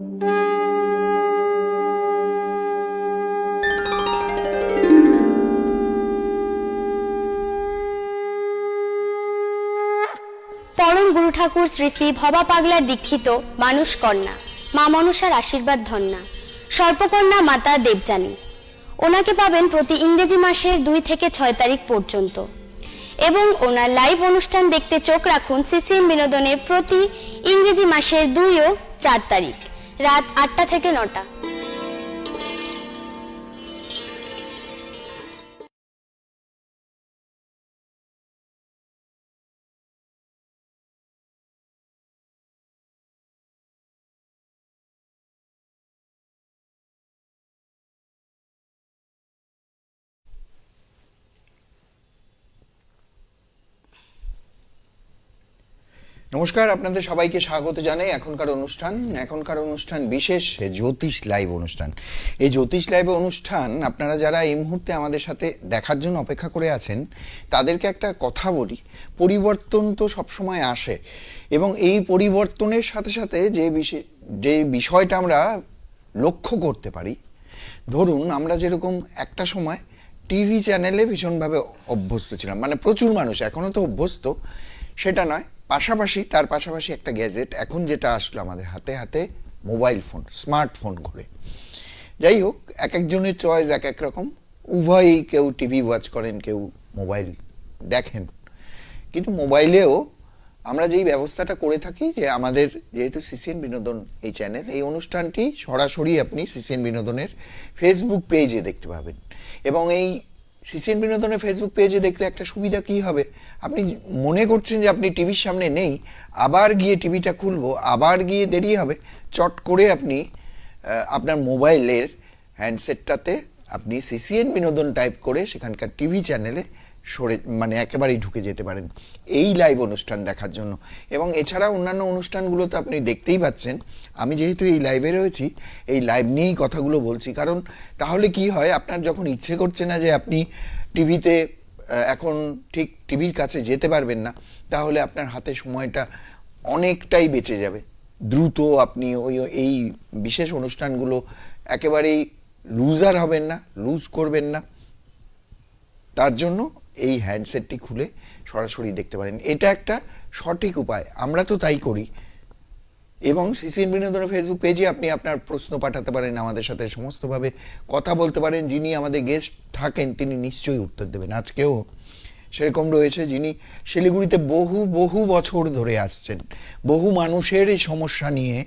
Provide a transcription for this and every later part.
পরম গুরু ঠাকুর শ্রী শ্রী ভবা পাগলার দীক্ষিত মানুষ কন্যা মা মনসার আশীর্বাদ ধন্যা সর্পকন্যা মাতা দেবযানী। ওনাকে পাবেন প্রতি ইংরেজি মাসের 2 থেকে 6 তারিখ পর্যন্ত এবং ওনার লাইভ অনুষ্ঠান দেখতে চোখ রাখুন সিসিএন বিনোদনের প্রতি ইংরেজি মাসের 2 ও 4 তারিখ রাত 8টা থেকে 9টা। নমস্কার, আপনাদের সবাইকে স্বাগত জানাই এখনকার অনুষ্ঠান বিশেষ জ্যোতিষ লাইভ অনুষ্ঠান। এই জ্যোতিষ লাইভ অনুষ্ঠান আপনারা যারা এই মুহূর্তে আমাদের সাথে দেখার জন্য অপেক্ষা করে আছেন তাদেরকে একটা কথা বলি, পরিবর্তন তো সবসময় আসে এবং এই পরিবর্তনের সাথে সাথে যে বিষয়টা আমরা লক্ষ্য করতে পারি, ধরুন আমরা যেরকম একটা সময় টিভি চ্যানেলে ভীষণভাবে অভ্যস্ত ছিলাম, মানে প্রচুর মানুষ এখনও তো অভ্যস্ত সেটা নয়, তার পাশাপাশি একটা গ্যাজেট এখন যেটা আসলো আমাদের হাতে হাতে মোবাইল ফোন, স্মার্টফোন করে। যাই হোক, এক একজনের চয়েস এক এক রকম, উভয়ই, কেউ টিভি ওয়াচ করেন, কেউ মোবাইল দেখেন। কিন্তু মোবাইলেও আমরা যেই ব্যবস্থাটা করে থাকি যে আমাদের যেহেতু সিসিএন বিনোদন এই চ্যানেল, এই অনুষ্ঠানটি সরাসরি আপনি সিসিএন বিনোদনের ফেসবুক পেজে দেখতে পাবেন এবং এই সিসিএন বিনোদনের ফেসবুক পেজে দেখলে একটা সুবিধা কি হবে, আপনি মনে করছেন যে আপনি টিভির সামনে নেই, আবার গিয়ে টিভিটা খুলবো, আবার গিয়ে দেরি হবে, চট করে আপনি আপনার মোবাইলের হ্যান্ডসেটটাতে আপনি সিসিএন বিনোদন টাইপ করে সেখানকার টিভি চ্যানেলে মানে একেবারেই ঢুকে যেতে পারেন এই লাইভ অনুষ্ঠান দেখার জন্য। এবং এছাড়া অন্যান্য অনুষ্ঠানগুলো তো আপনি দেখতেই পাচ্ছেন। আমি যেহেতু এই লাইভে রয়েছি, এই লাইভ নিয়েই কথাগুলো বলছি, কারণ তাহলে কি হয়, আপনার যখন ইচ্ছে করছে না যে আপনি টিভিতে এখন ঠিক টিভির কাছে যেতে পারবেন না, তাহলে আপনার হাতে সময়টা অনেকটাই বেঁচে যাবে। দ্রুত আপনি এই বিশেষ অনুষ্ঠানগুলো একেবারেই লুজার হবেন না, লুজ করবেন না। তার জন্য এই হ্যান্ডসেটটি খুলে সরাসরি দেখতে পারেন, এটা একটা সঠিক উপায়, আমরা তো তাই করি। এবং সিসিএন বিনোদনের ফেসবুক পেজে আপনি আপনার প্রশ্ন পাঠাতে পারেন, আমাদের সাথে সমস্তভাবে কথা বলতে পারেন। যিনি আমাদের গেস্ট থাকেন তিনি নিশ্চয়ই উত্তর দেবেন। আজকেও সেরকম রয়েছে যিনি শিলিগুড়িতে বহু বছর ধরে আসছেন, বহু মানুষের এই সমস্যা নিয়ে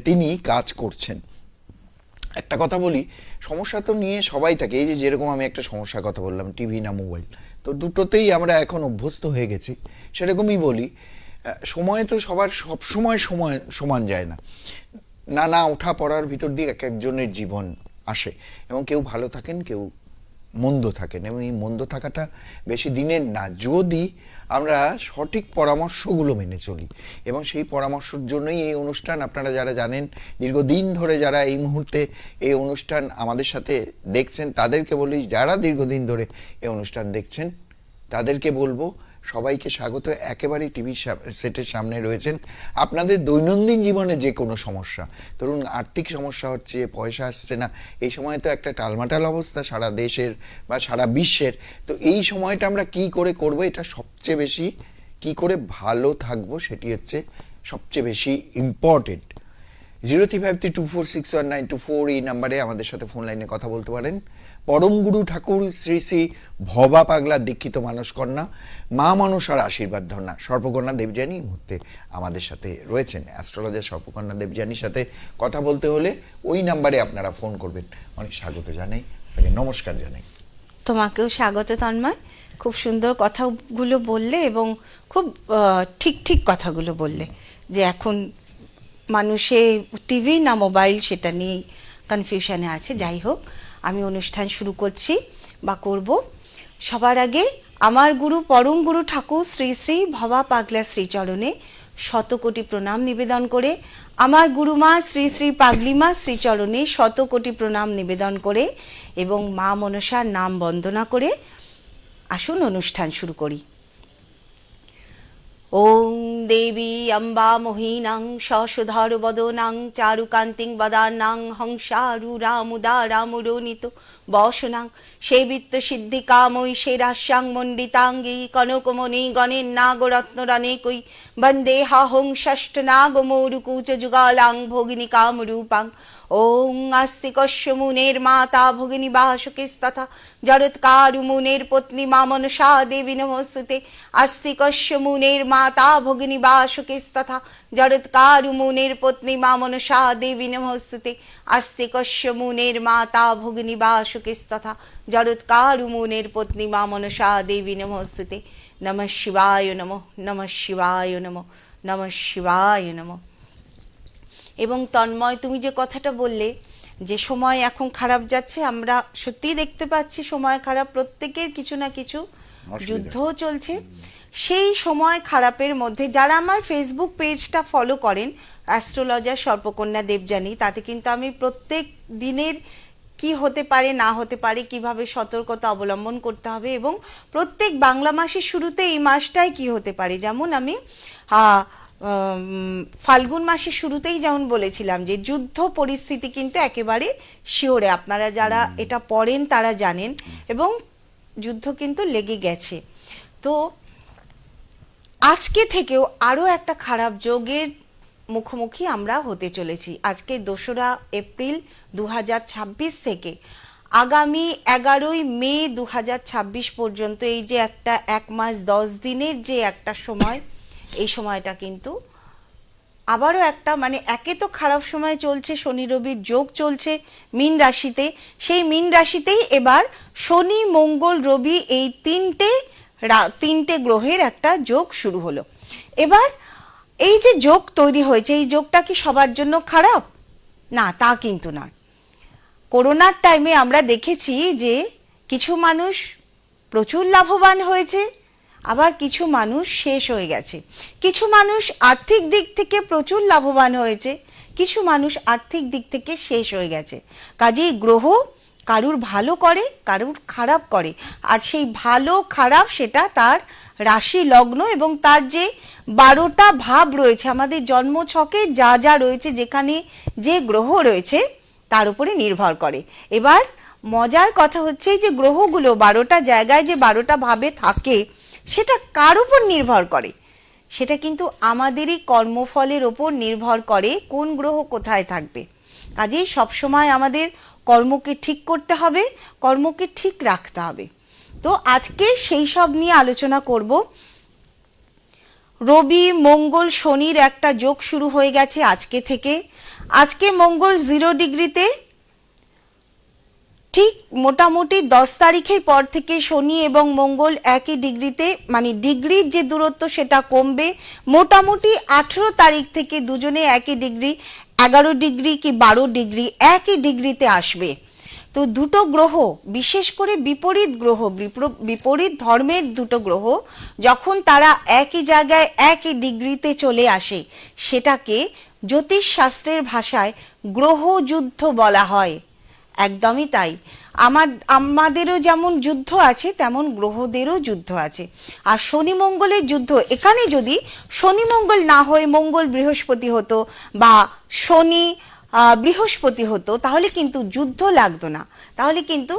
তিনি কাজ করছেন। একটা কথা বলি, সমস্যা তো নিয়ে সবাই থাকে, এই যেরকম আমি একটা সমস্যার কথা বললাম, টিভি না মোবাইল, তো দুটোতেই আমরা এখন অভ্যস্ত হয়ে গেছি। সেরকমই বলি, সময় তো সবার সবসময় সমান যায় না, নানা ওঠা পড়ার ভিতর দিয়ে এক একজনের জীবন আসে এবং কেউ ভালো থাকেন, কেউ মন্দ থাকেন, এবং এই মন্দ থাকাটা বেশি দিনের না যদি আমরা সঠিক পরামর্শগুলো মেনে চলি। এবং সেই পরামর্শের জন্যই এই অনুষ্ঠান, আপনারা যারা জানেন, দীর্ঘদিন ধরে যারা এই মুহূর্তে এই অনুষ্ঠান আমাদের সাথে দেখছেন তাদেরকে বলি, যারা দীর্ঘদিন ধরে এই অনুষ্ঠান দেখছেন তাদেরকে বলবো সবাইকে স্বাগত। একেবারেই টিভি সেটের সামনে রয়েছেন। আপনাদের দৈনন্দিন জীবনে যে কোনো সমস্যা, ধরুন আর্থিক সমস্যা হচ্ছে, পয়সা আসছে না, এই সময় তো একটা টালমাটাল অবস্থা সারা দেশের বা সারা বিশ্বের, তো এই সময়টা আমরা কি করে করব, এটা সবচেয়ে বেশি কি করে ভালো থাকবো সেটি হচ্ছে সবচেয়ে বেশি ইম্পর্টেন্ট। 0353246194 এই নাম্বারে আমাদের সাথে ফোন লাইনে কথা বলতে পারেন। পরম গুরু ঠাকুর শ্রী শ্রী ভবা পাগলার দীক্ষিত মানুষ কন্যা মা মনসার আশীর্বাদ ধন্যা সর্পকন্যা দেবযানী এই মুহূর্তে আমাদের সাথে রয়েছেন। অ্যাস্ট্রোলজার সর্পকন্যা দেবযানীর সাথে কথা বলতে হলে ওই নাম্বারে আপনারা ফোন করবেন। অনেক স্বাগত জানাই, নমস্কার জানাই। তোমাকেও স্বাগত তন্ময়, খুব সুন্দর কথাগুলো বললে এবং খুব ঠিক কথাগুলো বললে যে এখন মানুষে টিভি না মোবাইল সেটা নিয়ে কনফিউশনে আছে। যাই হোক, আমি অনুষ্ঠান শুরু করছি বা করব। সবার আগে আমার গুরু পরম গুরু ঠাকুর শ্রী শ্রী ভবা পাগলা শ্রীচরণে শতকোটি প্রণাম নিবেদন করে, আমার গুরুমা শ্রী শ্রী পাগলিমা শ্রীচরণে শতকোটি প্রণাম নিবেদন করে এবং মা মনসার নাম বন্দনা করে আসুন অনুষ্ঠান শুরু করি। ওং দেবী অম্বা মোহিনাং শশধর বদনাং চারুকান্তিং বদানাং হংসারুরামুদারামুরোনিত বসনাং সেবিত্ত সিদ্ধিকাময়ী সেরাস্যাং মণ্ডিতাঙ্গী কনকমণি গণের নাগরত্নরানেকই বন্দে হং ষষ্ঠ নাগমৌরুকুচ যুগালাং ভগিনী কামরূপাং ওং আস্তিকস্য মুনের মাতা ভগিনী বাসুকিস্তথা জরৎকারু মুনের পত্নী মা মনসা দেবী নমস্তুতে আস্তিকস্য মুনের মাতা ভগিনী বাসুকিস্তথা জরৎকারু মুনের পত্নী মা মনসা দেবী নমস্তুতে আস্তিকস্য মুনের মাতা ভগিনী বাসুকিস্তথা জরৎকারু মুনের পত্নী মা মনসা দেবী নমস্তুতে নমঃ শিবায় নমঃ নমঃ শিবায় নমঃ নমঃ শিবায় নমঃ। এবং তন্ময়, তুমি যে কথাটা বললে যে সময় এখন খারাপ যাচ্ছে, আমরা সত্যিই দেখতে পাচ্ছি সময় খারাপ, প্রত্যেকের কিছু না কিছু যুদ্ধও চলছে। সেই সময় খারাপের মধ্যে যারা আমার ফেসবুক পেজটা ফলো করেন, অ্যাস্ট্রোলজার সর্পকন্যা দেবযানী, তাতে কিন্তু আমি প্রত্যেক দিনের কি হতে পারে না হতে পারে, কিভাবে সতর্কতা অবলম্বন করতে হবে, এবং প্রত্যেক বাংলা মাসের শুরুতে এই মাসটাই কি হতে পারে, যেমন আমি ফাল্গুন মাসের শুরুতেই যেমন বলেছিলাম যে যুদ্ধ পরিস্থিতি কিন্তু একেবারে শিওরে, আপনারা যারা এটা পড়েন তারা জানেন, এবং যুদ্ধ কিন্তু লেগে গেছে। তো আজকে থেকেও আরও একটা খারাপ যোগের মুখোমুখি আমরা হতে চলেছি। আজকে 2রা এপ্রিল 2026 থেকে আগামী 11ই মে 2026 পর্যন্ত এই যে একটা 1 মাস 10 দিনের যে একটা সময়, এই সময়টা কিন্তু আবারও একটা মানে একে তো খারাপ সময় চলছে, শনি রবির যোগ চলছে মীন রাশিতে, সেই মীন রাশিতেই এবার শনি মঙ্গল রবি এই তিনটে গ্রহের একটা যোগ শুরু হলো। এবার এই যে যোগ তৈরি হয়েছে, এই যোগটা কি সবার জন্য খারাপ? না, তা কিন্তু নয়। করোনার টাইমে আমরা দেখেছি যে কিছু মানুষ প্রচুর লাভবান হয়েছে, আবার কিছু মানুষ শেষ হয়ে গেছে। কিছু মানুষ আর্থিক দিক থেকে প্রচুর লাভবান হয়েছে, কিছু মানুষ আর্থিক দিক থেকে শেষ হয়ে গেছে। কাজেই গ্রহ কারুর ভালো করে, কারুর খারাপ করে, আর সেই ভালো খারাপ সেটা তার রাশি লগ্ন এবং তার যে 12টা ভাব রয়েছে আমাদের জন্মছকে, যা যা রয়েছে, যেখানে যে গ্রহ রয়েছে তার উপরে নির্ভর করে। এবার মজার কথা হচ্ছে যে গ্রহগুলো 12টা জায়গায় যে 12টা ভাবে থাকে সেটা কার উপর নির্ভর করে? সেটা কিন্তু আমাদেরই কর্মফলের ওপর নির্ভর করে কোন গ্রহ কোথায় থাকবে। কাজেই সবসময় আমাদের কর্মকে ঠিক করতে হবে, কর্মকে ঠিক রাখতে হবে। তো আজকে সেই সব নিয়ে আলোচনা করব। রবি মঙ্গল শনির একটা যোগ শুরু হয়ে গেছে আজকে থেকে। আজকে মঙ্গল 0 ডিগ্রিতে, ঠিক মোটামুটি 10 তারিখের পর থেকে শনি এবং মঙ্গল একই ডিগ্রিতে, মানে ডিগ্রির যে দূরত্ব সেটা কমবে। মোটামুটি 18 তারিখ থেকে দুজনে একই ডিগ্রি, 11 ডিগ্রি কি 12 ডিগ্রি একই ডিগ্রিতে আসবে। তো দুটো গ্রহ, বিশেষ করে বিপরীত গ্রহ, বিপরীত ধর্মের দুটো গ্রহ যখন তারা একই জায়গায় একই ডিগ্রিতে চলে আসে, সেটাকে জ্যোতিষশাস্ত্রের ভাষায় গ্রহযুদ্ধ বলা হয়। একদমই তাই। আমাদেরও যেমন যুদ্ধ আছে তেমন গ্রহদেরও যুদ্ধ আছে। আর শনি মঙ্গলের যুদ্ধ, এখানে যদি শনি মঙ্গল না হয়ে মঙ্গল বৃহস্পতি হতো বা শনি বৃহস্পতি হতো, তাহলে কিন্তু যুদ্ধ লাগতো না, তাহলে কিন্তু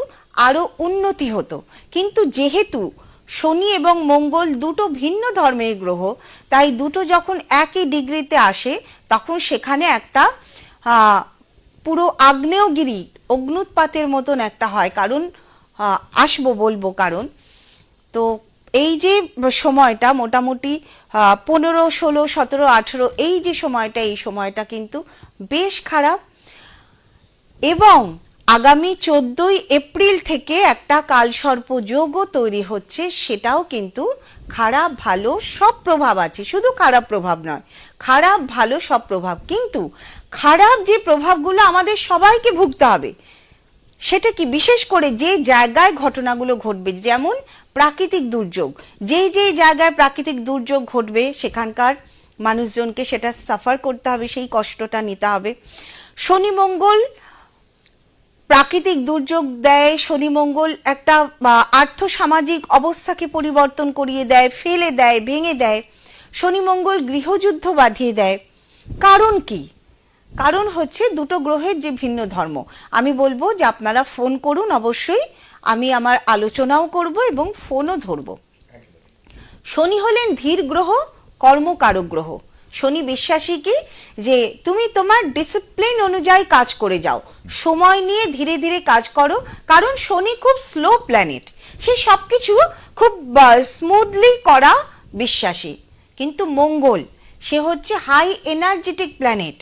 আরও উন্নতি হতো। কিন্তু যেহেতু শনি এবং মঙ্গল দুটো ভিন্ন ধর্মের গ্রহ, তাই দুটো যখন একই ডিগ্রিতে আসে তখন সেখানে একটা পুরো আগ্নেয়গিরি, অগ্নুৎপাতের মতন একটা হয়। কারণ বলবো কারণ। তো এই যে সময়টা মোটামুটি 15, 16, 17, 18 এই যে সময়টা, এই সময়টা কিন্তু বেশ খারাপ। এবং আগামী 14ই এপ্রিল থেকে একটা কালসর্প যোগও তৈরি হচ্ছে, সেটাও কিন্তু খারাপ ভালো সব প্রভাব আছে, শুধু খারাপ প্রভাব নয়, খারাপ ভালো সব প্রভাব। কিন্তু খারাপ যে প্রভাবগুলো আমাদের সবাইকে ভুগতে হবে, সেটা কি? বিশেষ করে যে জায়গায় ঘটনাগুলো ঘটবে, যেমন প্রাকৃতিক দুর্যোগ, যেই জায়গায় প্রাকৃতিক দুর্যোগ ঘটবে সেখানকার মানুষজনকে সেটা সাফার করতে হবে, সেই কষ্টটা নিতে হবে। শনি মঙ্গল প্রাকৃতিক দুর্যোগ দেয়, শনি মঙ্গল একটা আর্থ সামাজিক অবস্থাকে পরিবর্তন করিয়ে দেয়, ফেলে দেয়, ভেঙে দেয়। শনি মঙ্গল গৃহযুদ্ধ বাঁধিয়ে দেয়। কারণ কি? কারণ হচ্ছে দুটো গ্রহের যে ভিন্ন ধর্ম। আমি বলবো যে আপনারা ফোন করুন, অবশ্যই আমি আমার আলোচনাও করব এবং ফোনও ধরব। শনি হলেন ধীর গ্রহ, কর্মকারক গ্রহ। শনি বিশ্বাসী কি যে তুমি তোমার ডিসিপ্লিন অনুযায়ী কাজ করে যাও, সময় নিয়ে ধীরে ধীরে কাজ করো, কারণ শনি খুব স্লো প্ল্যানেট, সে সব কিছু খুব স্মুথলি করা বিশ্বাসী। কিন্তু মঙ্গল সে হচ্ছে হাই এনার্জেটিক প্ল্যানেট,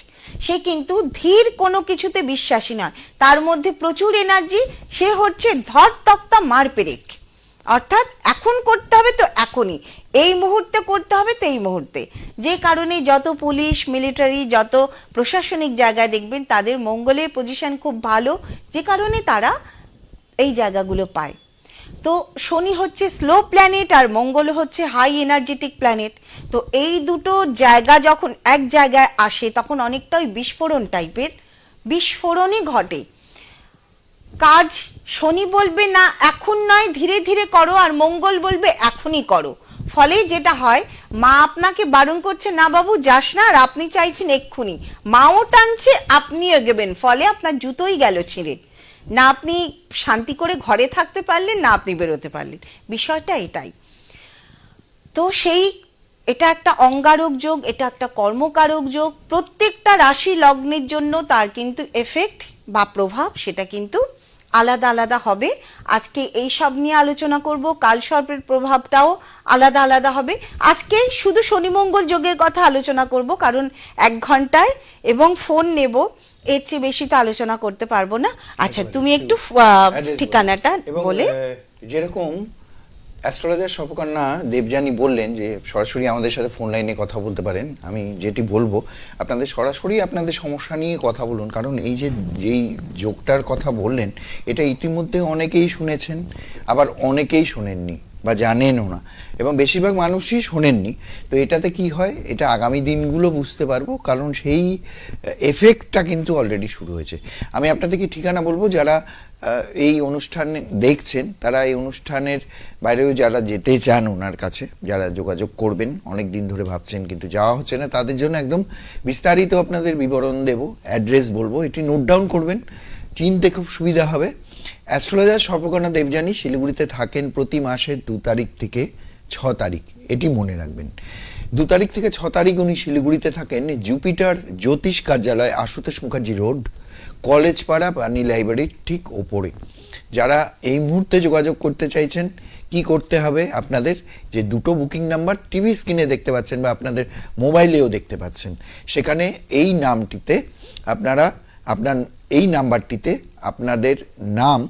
সে কিন্তু ধীর কোনো কিছুতে বিশ্বাসী নয়, তার মধ্যে প্রচুর এনার্জি, সে হচ্ছে ধর তক্তা মার পেরেক, অর্থাৎ এখন করতে হবে তো এখনই, এই মুহূর্তে করতে হবে তো এই মুহূর্তে। যে কারণে যত পুলিশ মিলিটারি যত প্রশাসনিক জায়গায় দেখবেন তাদের মঙ্গলের পজিশন খুব ভালো, যে কারণে তারা এই জায়গাগুলো পায়। তো শনি হচ্ছে স্লো প্ল্যানেট আর মঙ্গল হচ্ছে হাই এনার্জেটিক প্ল্যানেট। তো এই দুটো জায়গা যখন এক জায়গায় আসে তখন অনেকটাই বিস্ফোরণ টাইপের বিস্ফোরণই ঘটে। কাজ শনি বলবে না এখন নয় ধীরে ধীরে করো, আর মঙ্গল বলবে এখনই করো। ফলে যেটা হয়, মা আপনাকে বারণ করছে না বাবু যাস না, আর আপনি চাইছেন এক্ষুনি, মাও টানছে আপনিও এগোবেন, ফলে আপনার জুতোই গেল ছিঁড়ে, না আপনি শান্তি করে ঘরে থাকতে পারলেন না আপনি বেরোতে পারলেন। বিষয়টা এটাই। তো এটা একটা অঙ্গারক যোগ, এটা একটা কর্মকারক যোগ। প্রত্যেকটা রাশি লগ্নের জন্য তার কিন্তু এফেক্ট বা প্রভাব সেটা কিন্তু আলাদা আলাদা হবে। আজকে এই সব নিয়ে আলোচনা করব, কালসর্পের প্রভাবটাও আলাদা আলাদা হবে। আজকে শুধু শনি মঙ্গল যোগের কথা আলোচনা করব, কারণ 1 ঘন্টায় এবং ফোন নেব, এর চেয়ে বেশি তো আলোচনা করতে পারবো না। আচ্ছা তুমি একটু ঠিকানাটা বলে। যেরকম অ্যাস্ট্রোলজার স্বর্পকন্যা দেবযানী বললেন যে সরাসরি আমাদের সাথে ফোন লাইনে কথা বলতে পারেন, আমি যেটি বলবো আপনাদের সরাসরি আপনাদের সমস্যা নিয়ে কথা বলুন, কারণ যেই যোগটার কথা বললেন এটা ইতিমধ্যে অনেকেই শুনেছেন, আবার অনেকেই শোনেননি বা জানেনও না, এবং বেশিরভাগ মানুষই শোনেননি। তো এটাতে কি হয়, এটা আগামী দিনগুলো বুঝতে পারবো, কারণ সেই এফেক্টটা কিন্তু অলরেডি শুরু হয়েছে। আমি আপনাদেরকে ঠিকানা বলবো, যারা এই অনুষ্ঠান দেখছেন তারা এই অনুষ্ঠানের বাইরেও যারা যেতে চান ওনার কাছে, যারা যোগাযোগ করবেন, অনেক দিন ধরে ভাবছেন কিন্তু যাওয়া হচ্ছে না, তাদের জন্য একদম বিস্তারিত আপনাদের বিবরণ দেব, অ্যাড্রেস বলবো, এটি নোট ডাউন করবেন, চিনতে খুব সুবিধা হবে। অ্যাস্ট্রোলজার স্বর্পকন্যা দেবযানী শিলিগুড়িতে থাকেন প্রতি মাসের 2 তারিখ থেকে 6 তারিখ, এটি মনে রাখবেন। 2 তারিখ থেকে 6 তারিখ উনি শিলিগুড়িতে থাকেন জুপিটার জ্যোতিষ কার্যালয়, আশুতোষ মুখার্জি রোড, কলেজ পাড়া, পানি লাইব্রেরির ঠিক ওপরে। যারা এই মুহূর্তে যোগাযোগ করতে চাইছেন কি করতে হবে আপনাদের, যে দুটো বুকিং নাম্বার টিভি স্ক্রিনে দেখতে পাচ্ছেন বা আপনাদের মোবাইলেও দেখতে পাচ্ছেন, সেখানে এই নামটিতে আপনার এই নাম্বারটিতে আপনাদের নাম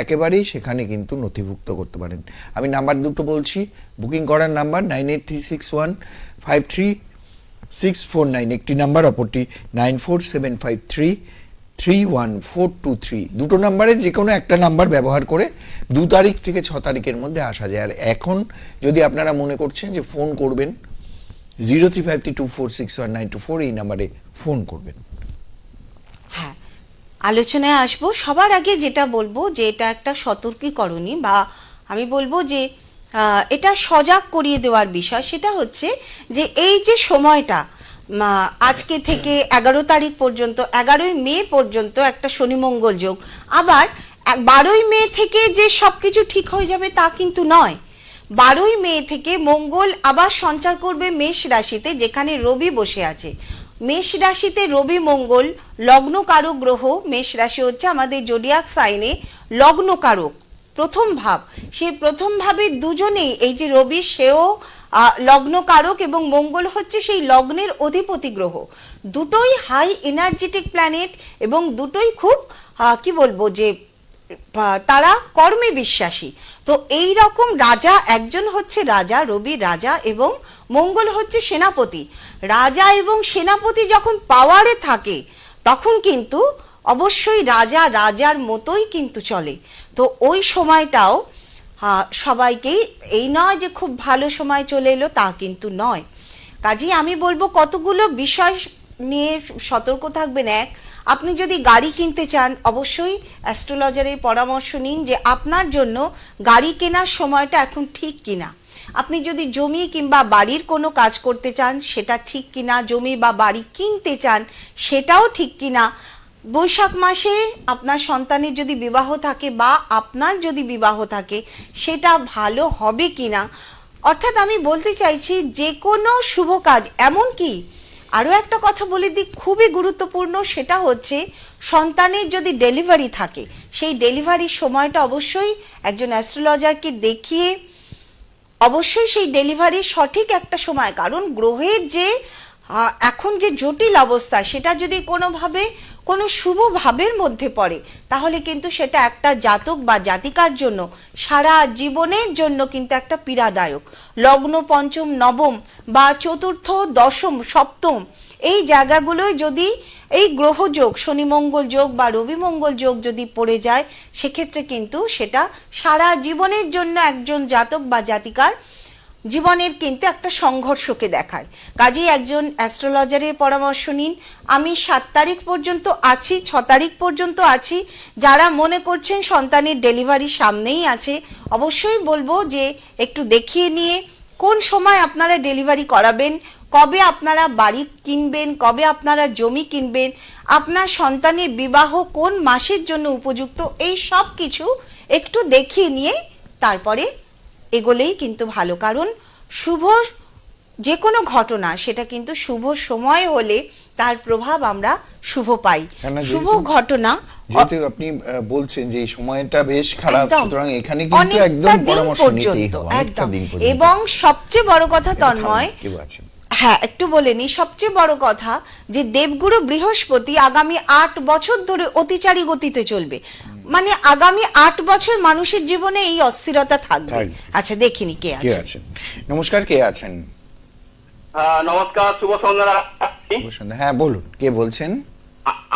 একেবারেই সেখানে কিন্তু নথিভুক্ত করতে পারেন। আমি নাম্বার দুটো বলছি, বুকিং করার নাম্বার 9836153649 একটি নাম্বার, অপরটি 9475331423। দুটো নাম্বারে যে কোনো একটা নাম্বার ব্যবহার করে 2 তারিখ থেকে 6 তারিখের মধ্যে আসা যায়। আর এখন যদি আপনারা মনে করছেন যে ফোন করবেন 0353246194 এই নাম্বারে ফোন করবেন। হ্যাঁ, আলোচনায় আসবো। সবার আগে যেটা বলবো যে এটা একটা সতর্কীকরণী, বা আমি বলবো যে এটা সজাগ করিয়ে দেওয়ার বিষয়। সেটা হচ্ছে যে এই যে সময়টা আজকে থেকে 11 তারিখ পর্যন্ত, 11ই মে পর্যন্ত একটা শনি মঙ্গল যোগ, আবার 12ই মে থেকে যে সব কিছু ঠিক হয়ে যাবে তা কিন্তু নয়। 12ই মে থেকে মঙ্গল আবার সঞ্চার করবে মেষ রাশিতে, যেখানে রবি বসে আছে। মেষ রাশিতে রবি মঙ্গল লগ্নকারক গ্রহ। মেষ রাশি হচ্ছে আমাদের জোডিয়াক সাইনে লগ্নকারক প্রথম ভাব। সেই প্রথম ভাবে দুজনেই, এই যে রবি সেও লগ্নকারক এবং মঙ্গল হচ্ছে সেই লগ্নের অধিপতি গ্রহ। দুটোই হাই এনার্জেটিক প্ল্যানেট এবং দুটোই খুব কি বলবো যে তারা কর্মে বিশ্বাসী। তো এই রকম রাজা, একজন হচ্ছে রাজা, রবি রাজা এবং মঙ্গল হচ্ছে সেনাপতি। রাজা এবং সেনাপতি যখন পাওয়ারে থাকে তখন কিন্তু অবশ্যই রাজা রাজার মতোই কিন্তু চলে। তো ওই সময়টাও সবাইকেই, এই নয় যে খুব ভালো সময় চলে এলো তা কিন্তু নয়। কাজেই আমি বলবো কতগুলো বিষয় নিয়ে সতর্ক থাকবেন। আপনি যদি গাড়ি কিনতে চান অবশ্যই অ্যাস্ট্রোলজারের পরামর্শ নিন যে আপনার জন্য গাড়ি কেনার সময়টা এখন ঠিক কিনা। আপনি যদি জমি কিংবা বাড়ির কোনো কাজ করতে চান সেটা ঠিক কিনা, জমি বা বাড়ি কিনতে চান সেটাও ঠিক কিনা, বৈশাখ মাসে আপনার সন্তানের যদি বিবাহ থাকে বা আপনার যদি বিবাহ থাকে সেটা ভালো হবে কিনা, অর্থাৎ আমি বলতে চাইছি যে কোনো শুভ কাজ, এমনকি আরও একটা কথা বলে দিই খুবই গুরুত্বপূর্ণ, সেটা হচ্ছে সন্তানের যদি ডেলিভারি থাকে সেই ডেলিভারির সময়টা অবশ্যই একজন অ্যাস্ট্রোলজারকে দেখিয়ে অবশ্যই সেই ডেলিভারির সঠিক একটা সময়, কারণ গ্রহের যে এখন যে জটিল অবস্থা সেটা যদি কোনোভাবে কোনো শুভ ভাবের মধ্যে পড়ে তাহলে কিন্তু সেটা একটা জাতক বা জাতিকার জন্য সারা জীবনের জন্য কিন্তু একটা পীড়াদায়ক। লগ্ন পঞ্চম নবম বা চতুর্থ দশম সপ্তম এই জায়গাগুলোয় যদি এই গ্রহযোগ শনি মঙ্গল যোগ বা রবি মঙ্গল যোগ যদি পড়ে যায় সেক্ষেত্রে কিন্তু সেটা সারা জীবনের জন্য একজন জাতক বা জাতিকার জীবনের কিন্তু একটা সংঘর্ষকে দেখায়। কাজেই একজন অ্যাস্ট্রোলজারের পরামর্শ নিন। আমি 7 তারিখ পর্যন্ত আছি, 6 তারিখ পর্যন্ত আছি। যারা মনে করছেন সন্তানের ডেলিভারি সামনেই আছে অবশ্যই বলবো যে একটু দেখিয়ে নিয়ে কোন সময় আপনারা ডেলিভারি করাবেন, কবে আপনারা বাড়ি কিনবেন, কবে আপনারা জমি কিনবেন, আপনার সন্তানের বিবাহ কোন মাসের জন্য উপযুক্ত, এই সব কিছু একটু দেখিয়ে নিয়ে তারপরে এগোলেই কিন্তু ভালো। কারণ শুভ যে কোনো ঘটনা সেটা কিন্তু শুভ সময় হলে তার প্রভাব আমরা শুভ পাই। শুভ ঘটনা যেহেতু আপনি বলছেন যে এই সময়টা বেশ খারাপ, সুতরাং এখানে কিন্তু অনেকটা একদম দিন পরামর্শ নিতেই পর্যন্ত, হবে, অনেকটা একদম। দিন পর্যন্ত। এবং সবচেয়ে বড় কথা তন্ময়, কেউ আছেন? হ্যাঁ একটু বলে নি, সবচেয়ে বড় কথা যে দেবগুরু বৃহস্পতি আগামী 8 বছর ধরে অতিচারী গতিতে চলবে, মানে আগামী 8 বছর মানুষের জীবনে এই অস্থিরতা থাকবে। আচ্ছা দেখিনি কে কে আছে। আছেন? নমস্কার, কে আছেন? নমস্কার, শুভ সন্ধ্যা। শুভ সন্ধ্যা। হ্যাঁ বলুন, কে বলছেন?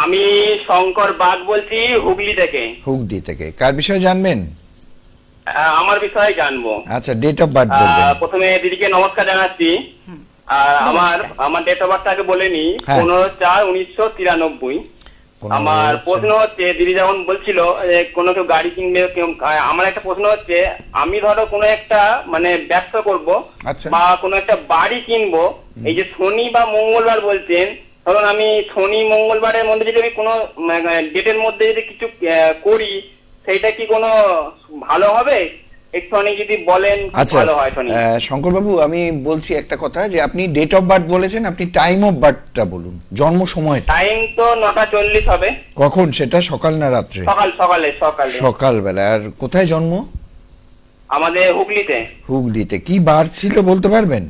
আমি শঙ্কর বাগ বলছি, হুগলি থেকে। হুগলি থেকে কার বিষয়ে জানবেন? আমার বিষয়ে জানবো। আচ্ছা, ডেট অফ বার্থ বলবেন। প্রথমে দিদিকে নমস্কার জানাচ্ছি। আর আমার ডেট অফ বার্থটাকে বলে নি, 15/4/1993। আমার প্রশ্ন হচ্ছে, দিদি যেমন বলছিল কোনো কেউ গাড়ি কিনবে, আমার একটা প্রশ্ন হচ্ছে, আমি ধরো কোনো একটা মানে ব্যবসা করব বা কোনো একটা বাড়ি কিনবো, এই যে শনি বা মঙ্গলবার বলছেন, ধরুন আমি শনি মঙ্গলবারের মধ্যে যদি আমি কোনো ডেটের মধ্যে যদি কিছু করি সেইটা কি কোনো ভালো হবে? একটু অনেক যদি বলেন ভালো হয়। শঙ্কর বাবু, আমি বলছি একটা কথা, যে আপনি ডেট অফ বার্থ বলেছেন, আপনি টাইম অফ বার্থটা বলুন, জন্ম সময়টা। টাইম তো 9:40 হবে। কখন সেটা, সকাল না রাত্রে? সকালে। সকালবেলা। আর কোথায় জন্ম? আমাদের হুগলিতে। হুগলিতে। কি বার ছিল বলতে পারবেন?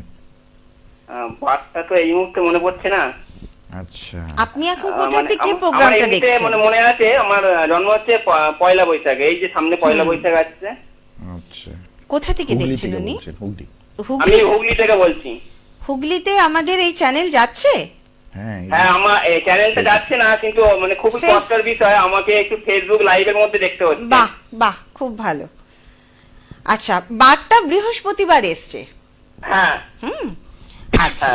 বারটা তো এই মুহূর্তে মনে পড়ছে না। আচ্ছা, আপনি এখন কোথা থেকে প্রোগ্রামটা দেখছেন? মনে আছে আমার জন্ম হচ্ছে পয়লা বৈশাখ, এই যে সামনে পয়লা বৈশাখ আসছে। আচ্ছা, কোথা থেকে দেখছেন উনি? হুগলি। আমি হুগলি থেকে বলছি। হুগলিতে আমাদের এই চ্যানেল যাচ্ছে? হ্যাঁ, আমার এই চ্যানেলটা যাচ্ছে না, কিন্তু মানে খুবই কষ্টের বিষয়, আমাকে একটু ফেসবুক লাইভের মধ্যে দেখতে হচ্ছে। বাহ, খুব ভালো। আচ্ছা, বারটা বৃহস্পতিবার এসছে? হ্যাঁ। আচ্ছা,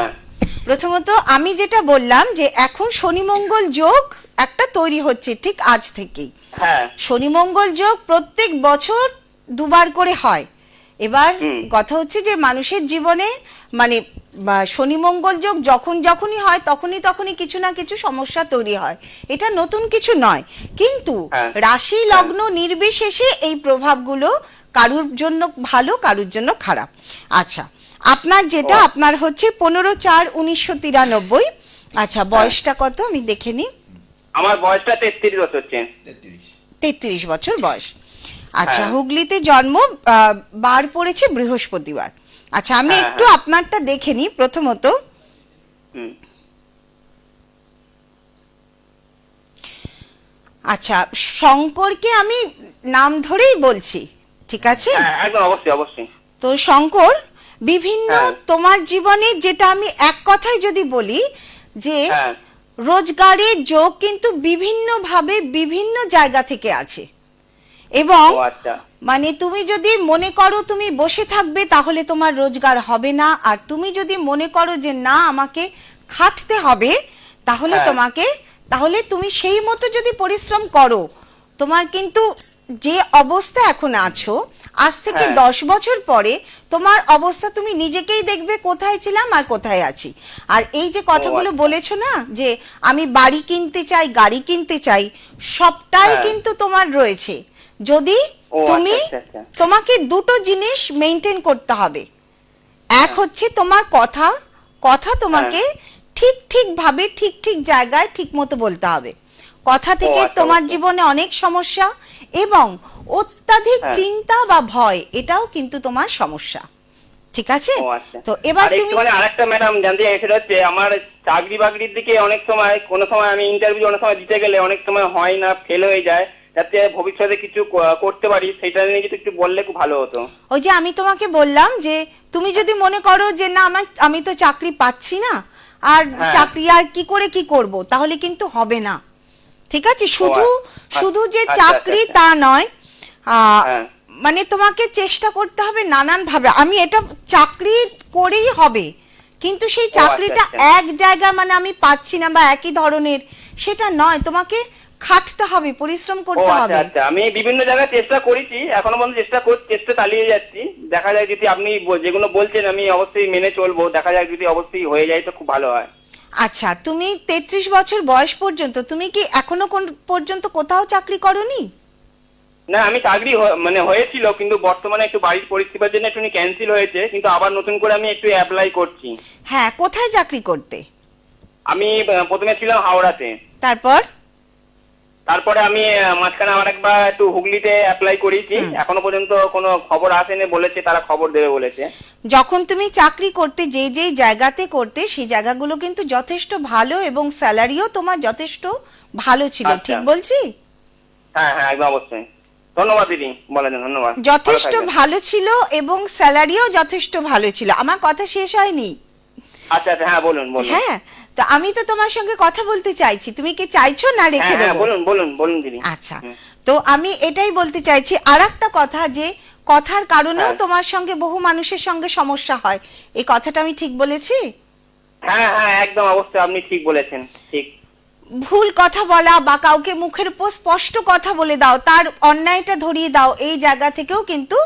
প্রথমত আমি যেটা বললাম যে এখন শনি মঙ্গল যোগ একটা তৈরি হচ্ছে ঠিক আজ থেকেই। হ্যাঁ। শনি মঙ্গল যোগ প্রত্যেক বছর 2 বার করে হয়। এবার কথা হচ্ছে যে মানুষের জীবনে মানে শনি মঙ্গল যোগ যখনই হয় তখনই কিছু না কিছু সমস্যা তৈরি হয়, এটা নতুন কিছু নয়। কিন্তু রাশি লগ্ন নির্বিশেষে এই প্রভাবগুলো কারুর জন্য ভালো, কারুর জন্য খারাপ। আচ্ছা, আপনার যেটা আপনার হচ্ছে 15/4/1993। আচ্ছা, বয়সটা কত আমি দেখে নিই। আমার বয়সটা 33 বছর হচ্ছে। 33 বছর বয়স। আচ্ছা, হুগলিতে জন্ম, বার পড়েছে বৃহস্পতিবার। আচ্ছা, আমি একটু আপনারটা দেখে নিই প্রথমত। আচ্ছা, শঙ্করকে আমি নাম ধরেই বলছি, ঠিক আছে? একদম, অবশ্যই। তো শঙ্কর, বিভিন্ন তোমার জীবনে যেটা আমি এক কথায় যদি বলি যে রোজগারের যোগ কিন্তু বিভিন্ন ভাবে বিভিন্ন জায়গা থেকে আছে, এবং মানে তুমি যদি মনে করো তুমি বসে থাকবে তাহলে তোমার রোজগার হবে না, আর তুমি যদি মনে করো যে না আমাকে খাটতে হবে তাহলে তুমি সেই মতো যদি পরিশ্রম করো তোমার কিন্তু যে অবস্থা এখন আছো, আজ থেকে হ্যাঁ। 10 বছর পরে তোমার অবস্থা তুমি নিজেকেই দেখবে কোথায় ছিলাম আর কোথায় আছি। আর এই যে কথাগুলো আচ্ছা। বলেছো না যে আমি বাড়ি কিনতে চাই, গাড়ি কিনতে চাই, সবটাই হ্যাঁ। কিন্তু তোমার রয়েছে। যদি ও, তুমি আচ্ছা, আচ্ছা, আচ্ছা। তোমাকে দুটো জিনিস মেনটেন করতে হবে। এক হচ্ছে তোমার কথা তোমাকে ঠিক ঠিক ভাবে ঠিক ঠিক জায়গায় ঠিক মতো বলতে হবে। কথা থেকে আচ্ছা, তোমার আচ্ছা। জীবনে অনেক সমস্যা এবং অত্যাধিক হ্যাঁ। চিন্তা বা ভয়, এটাও কিন্তু তোমার সমস্যা। ঠিক আছে? ও আচ্ছা। তো এবার আর তুমি একটুখানি আরেকটা ম্যাডাম জানতে চাই, সেটা হচ্ছে আমার চাকরি বাকরির দিকে অনেক সময়, কোনো সময় আমি ইন্টারভিউ অনেক সময় দিতে গেলে অনেক সময় হয় না, ফেল হয়ে যায়, যাতে ভবিষ্যতে কিছু করতে পারি সেটা নিয়ে যদি একটু বললে খুব ভালো হতো। ওই যে আমি তোমাকে বললাম যে তুমি যদি মনে করো যে না আমি তো চাকরি পাচ্ছি না, আর হ্যাঁ। চাকরি আর কি করে কি করব, তাহলে কিন্তু হবে না। ঠিক আছে? শুধু আচ্ছা, শুধু যে আচ্ছা, চাকরি আচ্ছা, তা নয়, হ্যাঁ। মানে তোমাকে চেষ্টা করতে হবে নানান ভাবে। আমি এটা চাকরি করেই হবে, কিন্তু সেই চাকরিটা আচ্ছা। এক জায়গা মানে আমি পাচ্ছি না বা একই ধরনের, সেটা নয়। তোমাকে খাটতে হবে, পরিশ্রম ও করতে আচ্ছা হবে। আচ্ছা, আমি বিভিন্ন জায়গায় চেষ্টা করেছি, এখনো পর্যন্ত চেষ্টা চালিয়ে যাচ্ছি। দেখা যায় যদি আপনি যেগুলো বলছেন আমি অবশ্যই মেনে চলবো, দেখা যায় যদি অবশ্যই হয়ে যায় তো খুব ভালো হয়। আচ্ছা, তুমি 33 বছর বয়স পর্যন্ত তুমি কি এখনো কোন পর্যন্ত কোথাও চাকরি করনি? না, আমি চাকরি মানে হয়েছিল, কিন্তু বর্তমানে একটু বাড়ির পরিস্থিতির জন্য একটু ক্যান্সেল হয়েছে, কিন্তু আবার নতুন করে আমি একটু অ্যাপ্লাই করছি। হ্যাঁ, কোথায় চাকরি করতে? আমি প্রথমে ছিলাম হাওড়াতে, তারপরে আমি মাঝখানে আমার একবার একটু হুগলিতে অ্যাপ্লাই করেছি। এখনো পর্যন্ত কোনো খবর আসেনি, বলেছে তারা খবর দেবে বলেছে। যখন তুমি চাকরি করতে যে যে জায়গাতে করতে, সেই জায়গাগুলো কিন্তু যথেষ্ট ভালো এবং স্যালারিও তোমার যথেষ্ট ভালো ছিল। আচ্ছা। ঠিক বলছি? হ্যাঁ হ্যাঁ, একদম অবশ্যই। ধন্যবাদ দিদি, বলার জন্য ধন্যবাদ। যথেষ্ট ভালো থাকবেন। ভালো ছিল এবং স্যালারিও যথেষ্ট ভালো ছিল। আমার কথা শেষ হয়নি। আচ্ছা আচ্ছা, হ্যাঁ বলুন বলুন। হ্যাঁ, তো আমি তো তোমার সঙ্গে কথা বলতে চাইছি, তুমি কি চাইছো না রেখে হ্যাঁ হ্যাঁ, দেবো? বলুন বলুন বলুন দিদি। আচ্ছা, তো আমি এটাই বলতে চাইছি আরেকটা কথা, যে কথার কারণেও হ্যাঁ। তোমার সঙ্গে বহু মানুষের সঙ্গে সমস্যা হয়। এই কথাটা আমি ঠিক বলেছি? হ্যাঁ হ্যাঁ, একদম অবশ্যই আপনি ঠিক বলেছেন, ঠিক। ভুল কথা বলা বা কাউকে মুখের উপর স্পষ্ট কথা বলে দাও, তার অন্যায়টা ধরিয়ে দাও, এই জায়গা থেকেও কিন্তু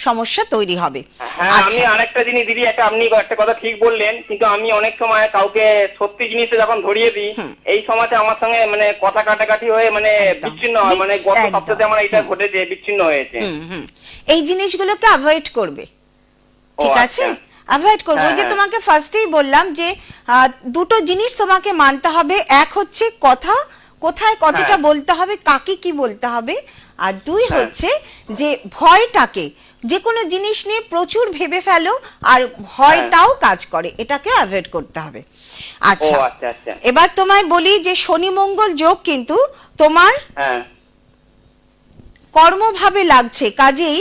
সমস্যা তৈরি হবে। হ্যাঁ, আমি আরেকটা জিনিস দিদি, আপনি একটা কথা ঠিক বললেন, কিন্তু আমি অনেক সময় কাউকে সত্যি জিনিসটা যখন ধরিয়ে দিই, এই সময়তে আমার সঙ্গে মানে কথা কাটাকাটি হয়ে মানে একদম। বিচ্ছিন্ন হয়, মানে গত একদম। সপ্তাহে আমার এটা ঘটেছে, বিচ্ছিন্ন হয়েছে। এই জিনিসগুলোকে অ্যাভয়েড করবে। ও, ঠিক আচ্ছা। আছে? অ্যাভয়েড করবে। ওই যে হ্যাঁ। তোমাকে ফার্স্টেই বললাম যে দুটো জিনিস তোমাকে মানতে হবে। এক হচ্ছে কথা, কোথায় কতটা হ্যাঁ। বলতে হবে, কাকে কি বলতে হবে। আর দুই হ্যাঁ। হচ্ছে যে ভয়টাকে, যে কোনো জিনিস নিয়ে প্রচুর ভেবে ফেলো আর ভয়টাও কাজ করে, এটাকে অ্যাভয়েড করতে হবে। আচ্ছা, ও, আচ্ছা, আচ্ছা। এবার তোমায় বলি যে শনি মঙ্গল যোগ কিন্তু তোমার হ্যাঁ কর্মভাবে লাগছে কাজেই,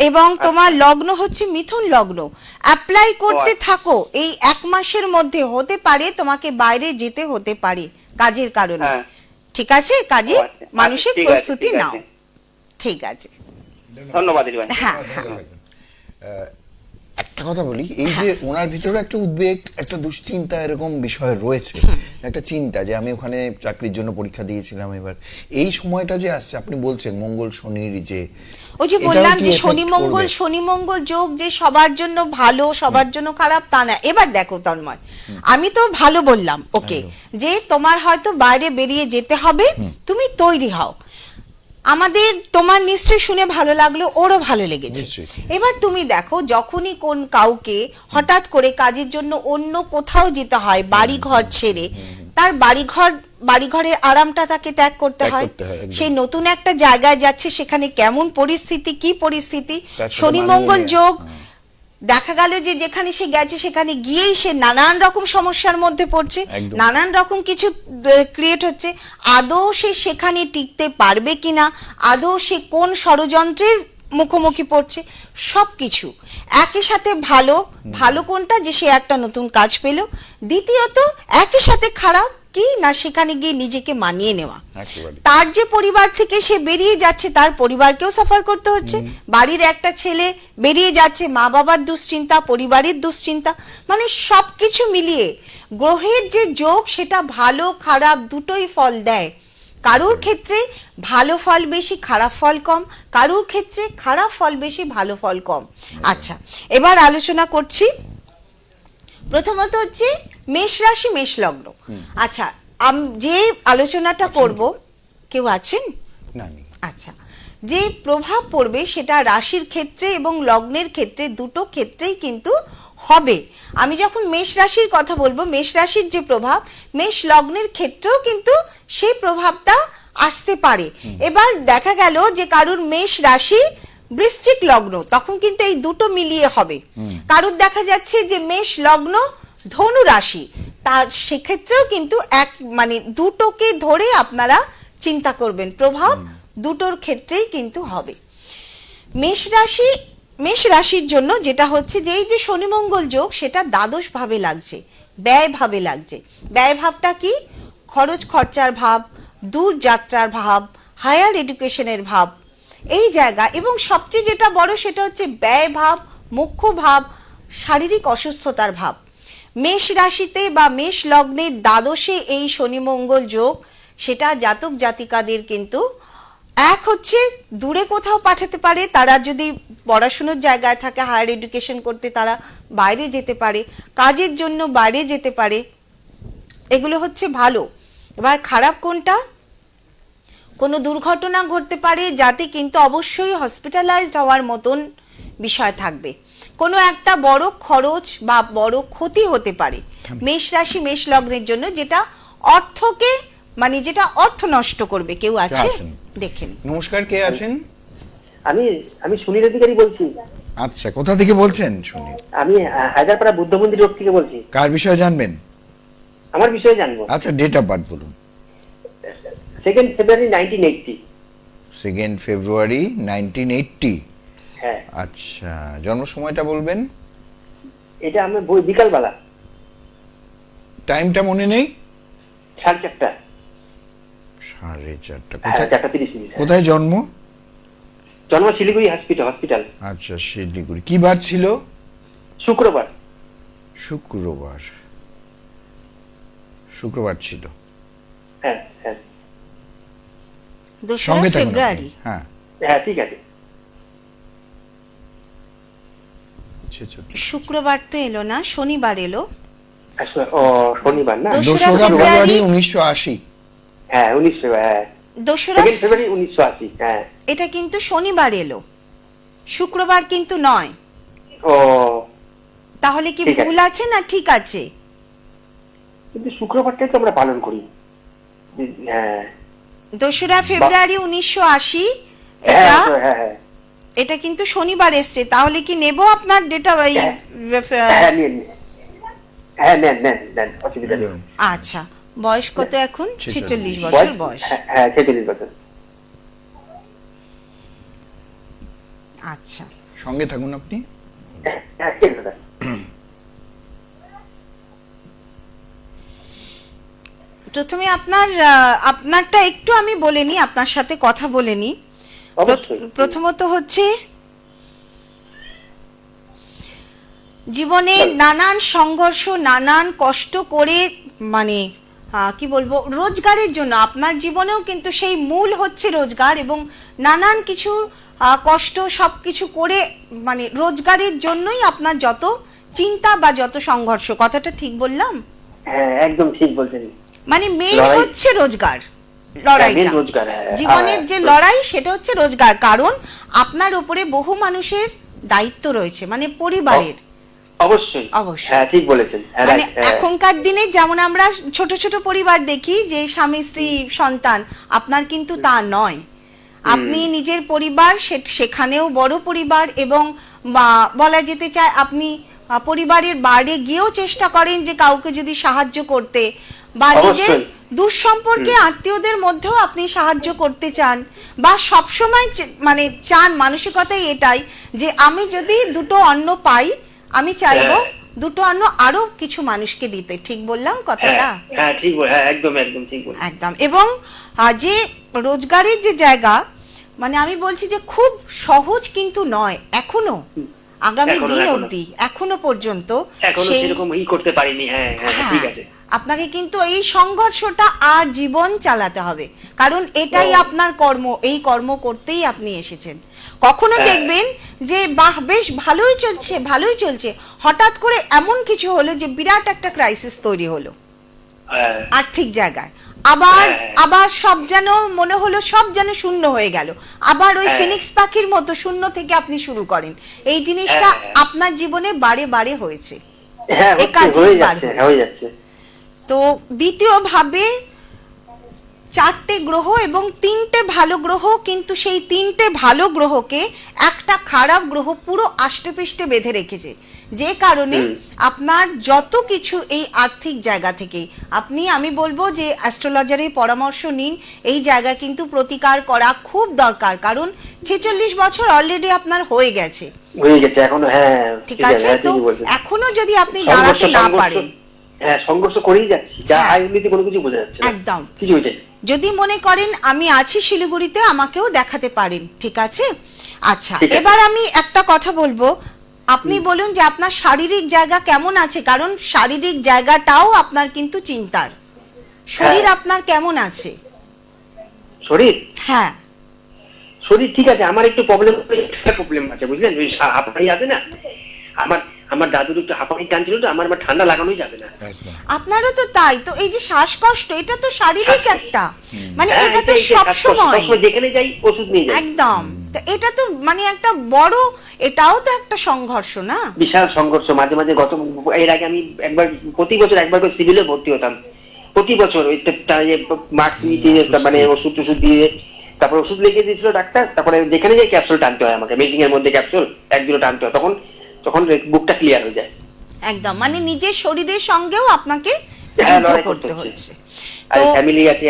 এবং তোমার লগ্ন হচ্ছে মিথুন লগ্ন। অ্যাপ্লাই করতে আচ্ছা। থাকো, এই 1 মাসের মধ্যে হতে পারে তোমাকে বাইরে যেতে হতে পারে কাজের কারণে। হ্যাঁ। ঠিক আছে? কাজে ও, আচ্ছা। মানসিক ঠিক আছে, প্রস্তুতি ঠিক নাও। আছে। ঠিক আছে? ধন্যবাদ দিদি ভাই। হ্যাঁ, ভালো হ্যাঁ। থাকবেন। একটা কথা বলি, এই যে ওনার ভিতরে একটা উদ্বেগ, একটা দুশ্চিন্তা এরকম বিষয় রয়েছে, একটা চিন্তা যে আমি ওখানে চাকরির জন্য পরীক্ষা দিয়েছিলাম, এবার এই সময়টা যে আসছে, আপনি বলছেন মঙ্গল শনির যে ওই যে এটাও বললাম কি যে effect শনি মঙ্গল যোগ যে সবার জন্য ভালো সবার জন্য খারাপ তা না। এবার দেখো তন্ময়, আমি তো ভালো বললাম, ওকে, যে তোমার হয়তো বাইরে বেরিয়ে যেতে হবে, তুমি তৈরি হও। আমাদের তোমার নিশ্চয়ই শুনে ভালো লাগলো, ওরও ভালো লেগেছে। নিশ্চয়ই। এবার তুমি দেখো, যখনই কোন কাউকে হঠাৎ করে কাজের জন্য অন্য কোথাও যেতে হয় বাড়ি ঘর ছেড়ে, তার বাড়িঘরের আরামটা তাকে ত্যাগ করতে ত্যাগ হয়। করতে হয়, একদম। সেই নতুন একটা জায়গায় যাচ্ছে, সেখানে কেমন পরিস্থিতি, কি পরিস্থিতি, তার সাথে শনি মানিয়ে মঙ্গল নেয়া। যোগ, দেখা গেল যে যেখানে সে গেছে সেখানে গিয়েই সে নানান রকম সমস্যার মধ্যে পড়ছে, একদম। নানান রকম কিছু ক্রিয়েট হচ্ছে। আদৌ সে সেখানে টিকতে পারবে কিনা, আদৌ সে কোন ষড়যন্ত্রের মুখোমুখি পড়ছে, সবকিছু একই সাথে ভালো কোনটা, যে সে একটা নতুন কাজ পেল। দ্বিতীয়ত একই সাথে খারাপ কি না, সেখানে গিয়ে নিজেকে মানিয়ে নেওয়া। একেবারে। তার যে পরিবার থেকে সে বেরিয়ে যাচ্ছে, তার পরিবারকেও সাফার করতে হচ্ছে। বাড়ির একটা ছেলে বেরিয়ে যাচ্ছে, মা বাবার দুশ্চিন্তা, পরিবারের দুশ্চিন্তা, মানে সবকিছু মিলিয়ে গ্রহের যে যোগ সেটা ভালো খারাপ দুটোই ফল দেয়। কারোর ক্ষেত্রে ভালো ফল বেশি খারাপ ফল কম, কারোর ক্ষেত্রে খারাপ ফল বেশি ভালো ফল কম। আচ্ছা, এবার আলোচনা করছি। প্রথমত হচ্ছে মেষ রাশি মেষ লগ্ন। আচ্ছা, যে আলোচনাটা করব, কেউ আছেন? না নেই। আচ্ছা, যে প্রভাব পড়বে সেটা রাশির ক্ষেত্রে এবং লগ্নের ক্ষেত্রে, দুটো ক্ষেত্রেই কিন্তু হবে। আমি যখন মেষ রাশির কথা বলবো, মেষ রাশির যে প্রভাব মেষ লগ্নের ক্ষেত্রেও কিন্তু সেই প্রভাবটা আসতে পারে। এবার দেখা গেল যে কারুর মেষ রাশি বৃশ্চিক লগ্ন, তখন কিন্তু এই দুটো মিলিয়ে হবে। কারুর দেখা যাচ্ছে যে মেষ লগ্ন ধনু রাশি, তার সেক্ষেত্রেও কিন্তু এক মানে দুটোকে ধরে আপনারা চিন্তা করবেন, প্রভাব দুটোর ক্ষেত্রেই কিন্তু হবে। মেষ রাশির জন্য যেটা হচ্ছে যে এই যে শনি মঙ্গল যোগ, সেটা দ্বাদশ ভাবে লাগছে, ব্যয় ভাবে লাগছে। ব্যয় ভাবটা কি? খরচ খরচার ভাব, দূর যাত্রার ভাব, হায়ার এডুকেশনের ভাব, এই জায়গা। এবং সবচেয়ে যেটা বড় সেটা হচ্ছে ব্যয় ভাব, মুখ্য ভাব, শারীরিক অসুস্থতার ভাব। মেষ রাশিতে বা মেষ লগ্নে দ্বাদশে এই শনি মঙ্গল যোগ, সেটা জাতক জাতিকাদের কিন্তু এক হচ্ছে দূরে কোথাও পাঠাতে পারে, তারা যদি পড়াশুনোর জায়গায় থাকে, হায়ার এডুকেশন করতে তারা বাইরে যেতে পারে, কাজের জন্য বাইরে যেতে পারে, এগুলো হচ্ছে ভালো। এবার খারাপ কোনটা? কোনো দুর্ঘটনা ঘটতে পারে, যাতে কিন্তু অবশ্যই হসপিটালাইজড হওয়ার মতন বিষয় থাকবে। কোনো একটা বড় খরচ বা বড় ক্ষতি হতে পারে মেষ রাশি মেষ লগ্নের জন্য, যেটা অর্থকে মানে যেটা অর্থ নষ্ট করবে। কেউ আছে? দেখেন। নমস্কার, কে আছেন? আমি সুনীল অধিকারী বলছি। আচ্ছা, কোথা থেকে বলছেন সুনীল? আমি হায়দ্রাপাড়া বুদ্ধ মন্দির রোড থেকে বলছি। কার বিষয়ে জানবেন? আমার বিষয়ে জানবো। আচ্ছা, ডেট অফ বার্থ বলুন। 2nd February 1980। 2nd February 1980। হ্যাঁ। আচ্ছা, জন্ম সময়টা বলবেন? এটা আমি বিকালবেলা। টাইমটা মনে নেই? 4:30। 4:30। 4:30 মিনিট। কোথায় জন্ম? জন্ম শিলিগুড়ি হসপিটাল। আচ্ছা, শিলিগুড়ি। কি বার ছিল? শুক্রবার। শুক্রবার ছিল। হ্যাঁ হ্যাঁ। 2 ফেব্রুয়ারি। হ্যাঁ হ্যাঁ, ঠিক আছে। শুক্রবার তো এলো না, শনিবার এলো। ও, শনিবার না? 2 ফেব্রুয়ারি 1980। হ্যাঁ, 19 ফেব্রুয়ারি। 2 ফেব্রুয়ারি 1980। হ্যাঁ, এটা কিন্তু শনিবার এলো, শুক্রবার কিন্তু নয়। ও, তাহলে কি ঠিক আছে। ভুল আছে না ঠিক আছে? কিন্তু শুক্রবারটাই তো আমরা পালন করি। হ্যাঁ, 2 ফেব্রুয়ারি 1980 হ্যাঁ এটা হ্যাঁ হ্যাঁ। এটা কিন্তু শনিবার এসছে। তাহলে কি নেব আপনার ডেটা? হ্যাঁ, নিন। হ্যাঁ, নেন, অসুবিধা নেই। আচ্ছা, বয়স কত এখন? 46 বছর বয়স। হ্যাঁ, 46 বছর। আচ্ছা, সঙ্গে থাকুন আপনি। হ্যাঁ, ঠিক আছে। প্রথমে আপনারটা একটু আমি বলে নিই, আপনার সাথে কথা বলে নিই। অবশ্যই। প্রথমত হচ্ছে জীবনে নানান সংঘর্ষ, নানান কষ্ট করে মানে কি বলবো, রোজগারের জন্য আপনার জীবনেও কিন্তু সেই মূল হচ্ছে রোজগার, এবং নানান কিছু কষ্ট সবকিছু করে মানে রোজগারের জন্যই আপনার যত চিন্তা বা যত সংঘর্ষ। কথাটা ঠিক বললাম? হ্যাঁ, একদম ঠিক বলছেন। মানে মেইন হচ্ছে রোজগার, লড়াইটা, জীবনের যে লড়াই সেটা হচ্ছে রোজগার। কারণ আপনার উপরে বহু মানুষের দায়িত্ব রয়েছে, মানে পরিবারের। অবশ্যই। হ্যাঁ, ঠিক বলেছেন। মানে এখনকার দিনে যেমন আমরা ছোট ছোট পরিবার দেখি, যে স্বামী স্ত্রী সন্তান, আপনার কিন্তু তা নয়। আপনি নিজের পরিবার, সেখানেও বড় পরিবার, এবং বলা যেতে চায় আপনি পরিবারের বাইরে গিয়েও চেষ্টা করেন যে কাউকে যদি সাহায্য করতে, বা নিজের দুঃসম্পর্কে আত্মীয়দের মধ্যেও আপনি সাহায্য করতে চান, বা সবসময় মানে চান, মানসিকতাই এটাই যে আমি যদি দুটো অন্ন পাই, আমি চাইবো দুটো অন্ন আরো কিছু মানুষকে দিতে। ঠিক বললাম কথাটা? হ্যাঁ, ঠিক, হ্যাঁ, একদম ঠিক বলছেন। একদম। এবং যে রোজগারের যে জায়গা, মানে আমি বলছি যে খুব সহজ কিন্তু নয় এখনো, আগামী দিন অবধি এখনো পর্যন্ত এখনো সেরকম করতে পারিনি। হ্যাঁ, ঠিক আছে। আপনাকে কিন্তু এই সংঘর্ষটা আজীবন চালাতে হবে, কারণ এটাই আপনার কর্ম, এই কর্ম করতেই আপনি এসেছেন। কখনো দেখবেন যে বাহ বেশ ভালোই চলছে, হঠাৎ করে এমন কিছু হলো যে বিরাট একটা ক্রাইসিস তৈরি হলো আর্থিক জায়গায়, আবার সব যেন মনে হলো সব যেন শূন্য হয়ে গেল, আবার ওই ফিনিক্স পাখির মতো শূন্য থেকে আপনি শুরু করেন। এই জিনিসটা আপনার জীবনে বারে বারে হয়েছে, তো দ্বিতীয় ভাবে 4টে গ্রহ এবং 3টে ভালো গ্রহ, কিন্তু সেই 3টে ভালো গ্রহকে একটা খারাপ গ্রহ পুরো আষ্টেপৃষ্ঠে বেঁধে রেখেছে, যে কারণে আপনার যত কিছু এই আর্থিক জায়গা থেকে আমি বলবো যে অ্যাস্ট্রোলজারের পরামর্শ নিন। এই জায়গা কিন্তু প্রতিকার করা খুব দরকার, কারণ 46 বছর অলরেডি আপনার হয়ে গেছে এখনো। হ্যাঁ ঠিক আছে, তো এখনো যদি আপনি দাঁড়াতে না পারেন, সংঘর্ষ করেই যাচ্ছি, যা এমনিতে কোনো কিছু বোঝা যাচ্ছে না একদম। কিছু হয়েছে, যদি মনে করেন আমি আছি শিলিগুড়িতে, আমাকেও দেখাতে পারেন, ঠিক আছে? আচ্ছা, এবার আমি একটা কথা বলবো, আপনি বলুন যে আপনার শারীরিক জায়গা কেমন আছে, কারণ শারীরিক জায়গাটাও আপনার কিন্তু চিন্তার। শরীর আপনার কেমন আছে? শরীর, হ্যাঁ শরীর ঠিক আছে, আমার একটু প্রবলেম আছে বুঝলেন, ওই হাঁপানি আছে না, আমার দাদুর একটু হাঁপানি টানছিল, তো আমার ঠান্ডা লাগানোই যাবে না। আপনারও তো তাই, তো এই যে শ্বাসকষ্ট, এটা তো শারীরিক একটা, মানে এটা তো সব সময় যেখানে যাই ওষুধ নিয়ে যাই একদম, তো এটা তো মানে একটা বড়, এটাও তো একটা সংঘর্ষ না, বিশাল সংঘর্ষ। মাঝে মাঝে এর আগে আমি প্রতি বছর একবার করে সিভিলে ভর্তি হতাম, প্রতি বছর ওই মাস্ক নিয়ে মানে ওষুধ টষুধ দিয়ে, তারপর ওষুধ লিখে দিয়েছিল ডাক্তার, তারপরে যেখানে যাই ক্যাপসুল টানতে হয় আমাকে, মেশিং এর মধ্যে ক্যাপসুল 1-2 টানতে হয়, তখন বুকটা ক্লিয়ার হয়ে যায় একদম, মানে নিজের শরীরের সঙ্গেও আপনাকে লড়াই করতে হচ্ছে। আর ফ্যামিলি আছে।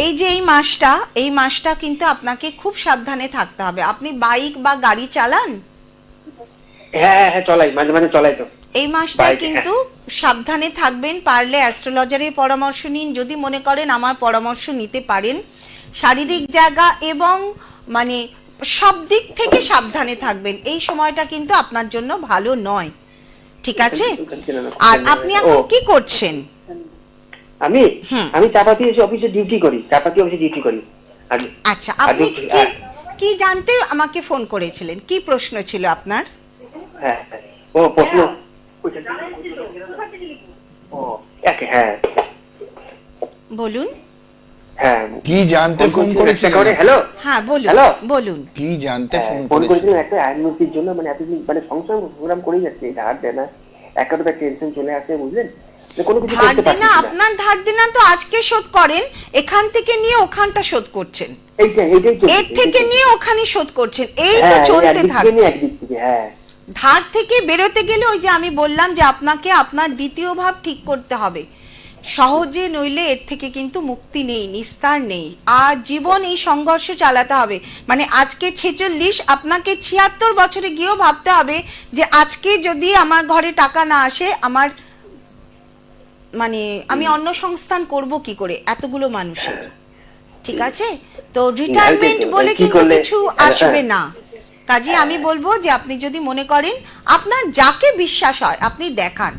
এই যে এই মাসটা কিন্তু আপনাকে খুব সাবধানে থাকতে হবে। আপনি বাইক বা গাড়ি চালান? হ্যাঁ চলাই, মাঝে মাঝে চলাই। তো এই মাসটা কিন্তু সাবধানে থাকবেন, পারলে অ্যাস্ট্রোলজারের পরামর্শ নিন, যদি মনে করেন আমার পরামর্শ নিতে পারেন। শারীরিক জায়গা এবং মানে সব দিক থেকে সাবধানে থাকবেন, এই সময়টা কিন্তু আপনার জন্য ভালো নয়, ঠিক আছে? আর আপনি এখন কি করছেন? আমি চাপাতি অফিসে ডিউটি করি, আচ্ছা, আপনি কি জানতে আমাকে ফোন করেছিলেন, কি প্রশ্ন ছিল আপনার? প্রশ্ন বলুন। কি জানতে ফোন করেছিলেন? হ্যালো, হ্যাঁ বলুন কি জানতে ফোন করেছিলেন? একটা আইনমন্ত্রীর জন্য, মানে এতদিন মানে সংসার প্রোগ্রাম করেই যাচ্ছে, ধার দেনা একটা টেনশন চলে আসে বুঝলেন, ধার দেনা, আপনার ধার দেনা তো আজকে শোধ করেন, এখান থেকে নিয়ে ওখানটা শোধ করছেন, এর থেকে নিয়ে ওখানে শোধ করছেন, এই তো চলতে থাকছে। ধার থেকে বেরোতে গেলে ওই যে আমি বললাম যে আপনাকে আপনার দ্বিতীয় ভাব ঠিক করতে হবে সহজে, নইলে এর থেকে কিন্তু মুক্তি নেই, নিস্তার নেই, আর জীবন এই সংঘর্ষ চালাতে হবে। মানে আজকে 46, আপনাকে 76 বছরে গিয়েও ভাবতে হবে যে আজকে যদি আমার ঘরে টাকা না আসে, আমার মানে আমি অন্য সংস্থান করব কি করে এতগুলো মানুষের, ঠিক আছে? তো রিটায়ারমেন্ট বলে কিন্তু কিছু আসবে না। কাজে আমি বলবো যে আপনি যদি মনে করেন, আপনার যাকে বিশ্বাস হয় আপনি দেখান,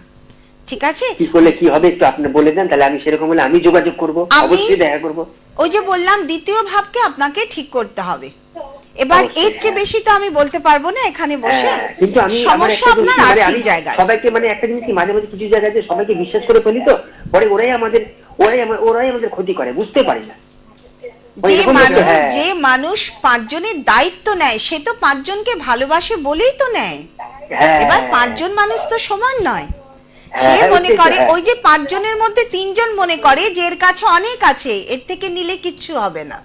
ঠিক আছে? কি করলে কি হবে একটু আপনি বলে দেন, তাহলে আমি সেরকম হলে আমি যোগাযোগ করব, অবশ্যই দেখা করব। ওই যে বললাম দ্বিতীয় ভাবকে আপনাকে ঠিক করতে হবে। এবার এর চেয়ে বেশি তো আমি বলতে পারবো না এখানে বসে, কিন্তু আমি সমস্যা আপনার আর্থিক জায়গায়। সবাইকে মানে একটা জিনিস কি, মাঝে মাঝে কিছু জায়গায় যে সবাইকে বিশ্বাস করে ফেলি, তো পরে ওরাই আমাদের ক্ষতি করে, বুঝতে পারি না। যে মানুষ 5 জনের দায়িত্ব নেয়, সে তো 5 জনকে ভালোবাসে বলেই তো নেয়। এবার 5 জন মানুষ তো সমান নয়, সে মনে করে ওই যে 5 জনের মধ্যে 3 জন মনে করে যে এর কাছে অনেক আছে, এর থেকে নিলে কিচ্ছু হবে না,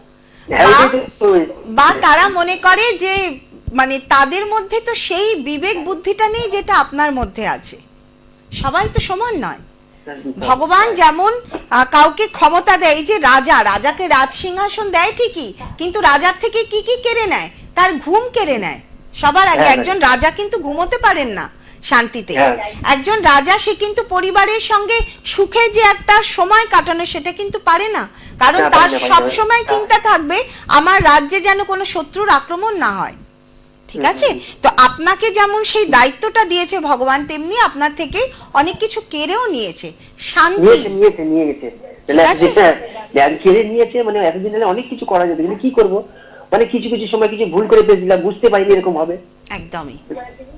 বা তারা মনে করে যে মানে তাদের মধ্যে তো সেই বিবেক বুদ্ধিটা নেই যেটা আপনার মধ্যে আছে। সবাই তো সমান নয়। ভগবান যেমন কাউকে ক্ষমতা দেয়, যে রাজাকে রাজ সিংহাসন দেয় ঠিকই, কিন্তু রাজার থেকে কি কি কেড়ে নেয়, তার ঘুম কেড়ে নেয় সবার আগে। একজন রাজা কিন্তু ঘুমোতে পারেন না শান্তিতে, একজন রাজা সে কিন্তু পরিবারের সঙ্গে সুখে যে একটা সময় কাটানো সেটা কিন্তু পারে না, কারণ তার সব সময় চিন্তা থাকবে আমার রাজ্যে যেন কোনো শত্রুর আক্রমণ না হয়, ঠিক আছে? তো আপনাকে যেমন সেই দায়িত্বটা দিয়েছে ভগবান, তেমনি আপনার থেকে অনেক কিছু কেড়েও নিয়েছে। শান্তি নিয়ে গেছে ঠিক আছে? কেড়ে নিয়েছে, মানে এতদিন ধরে অনেক কিছু করা যেত, কিন্তু কি করবো, মানে কিছু কিছু সময় কিছু ভুল করে ফেলছিলাম, বুঝতে পারিনি এরকম হবে। একদমই।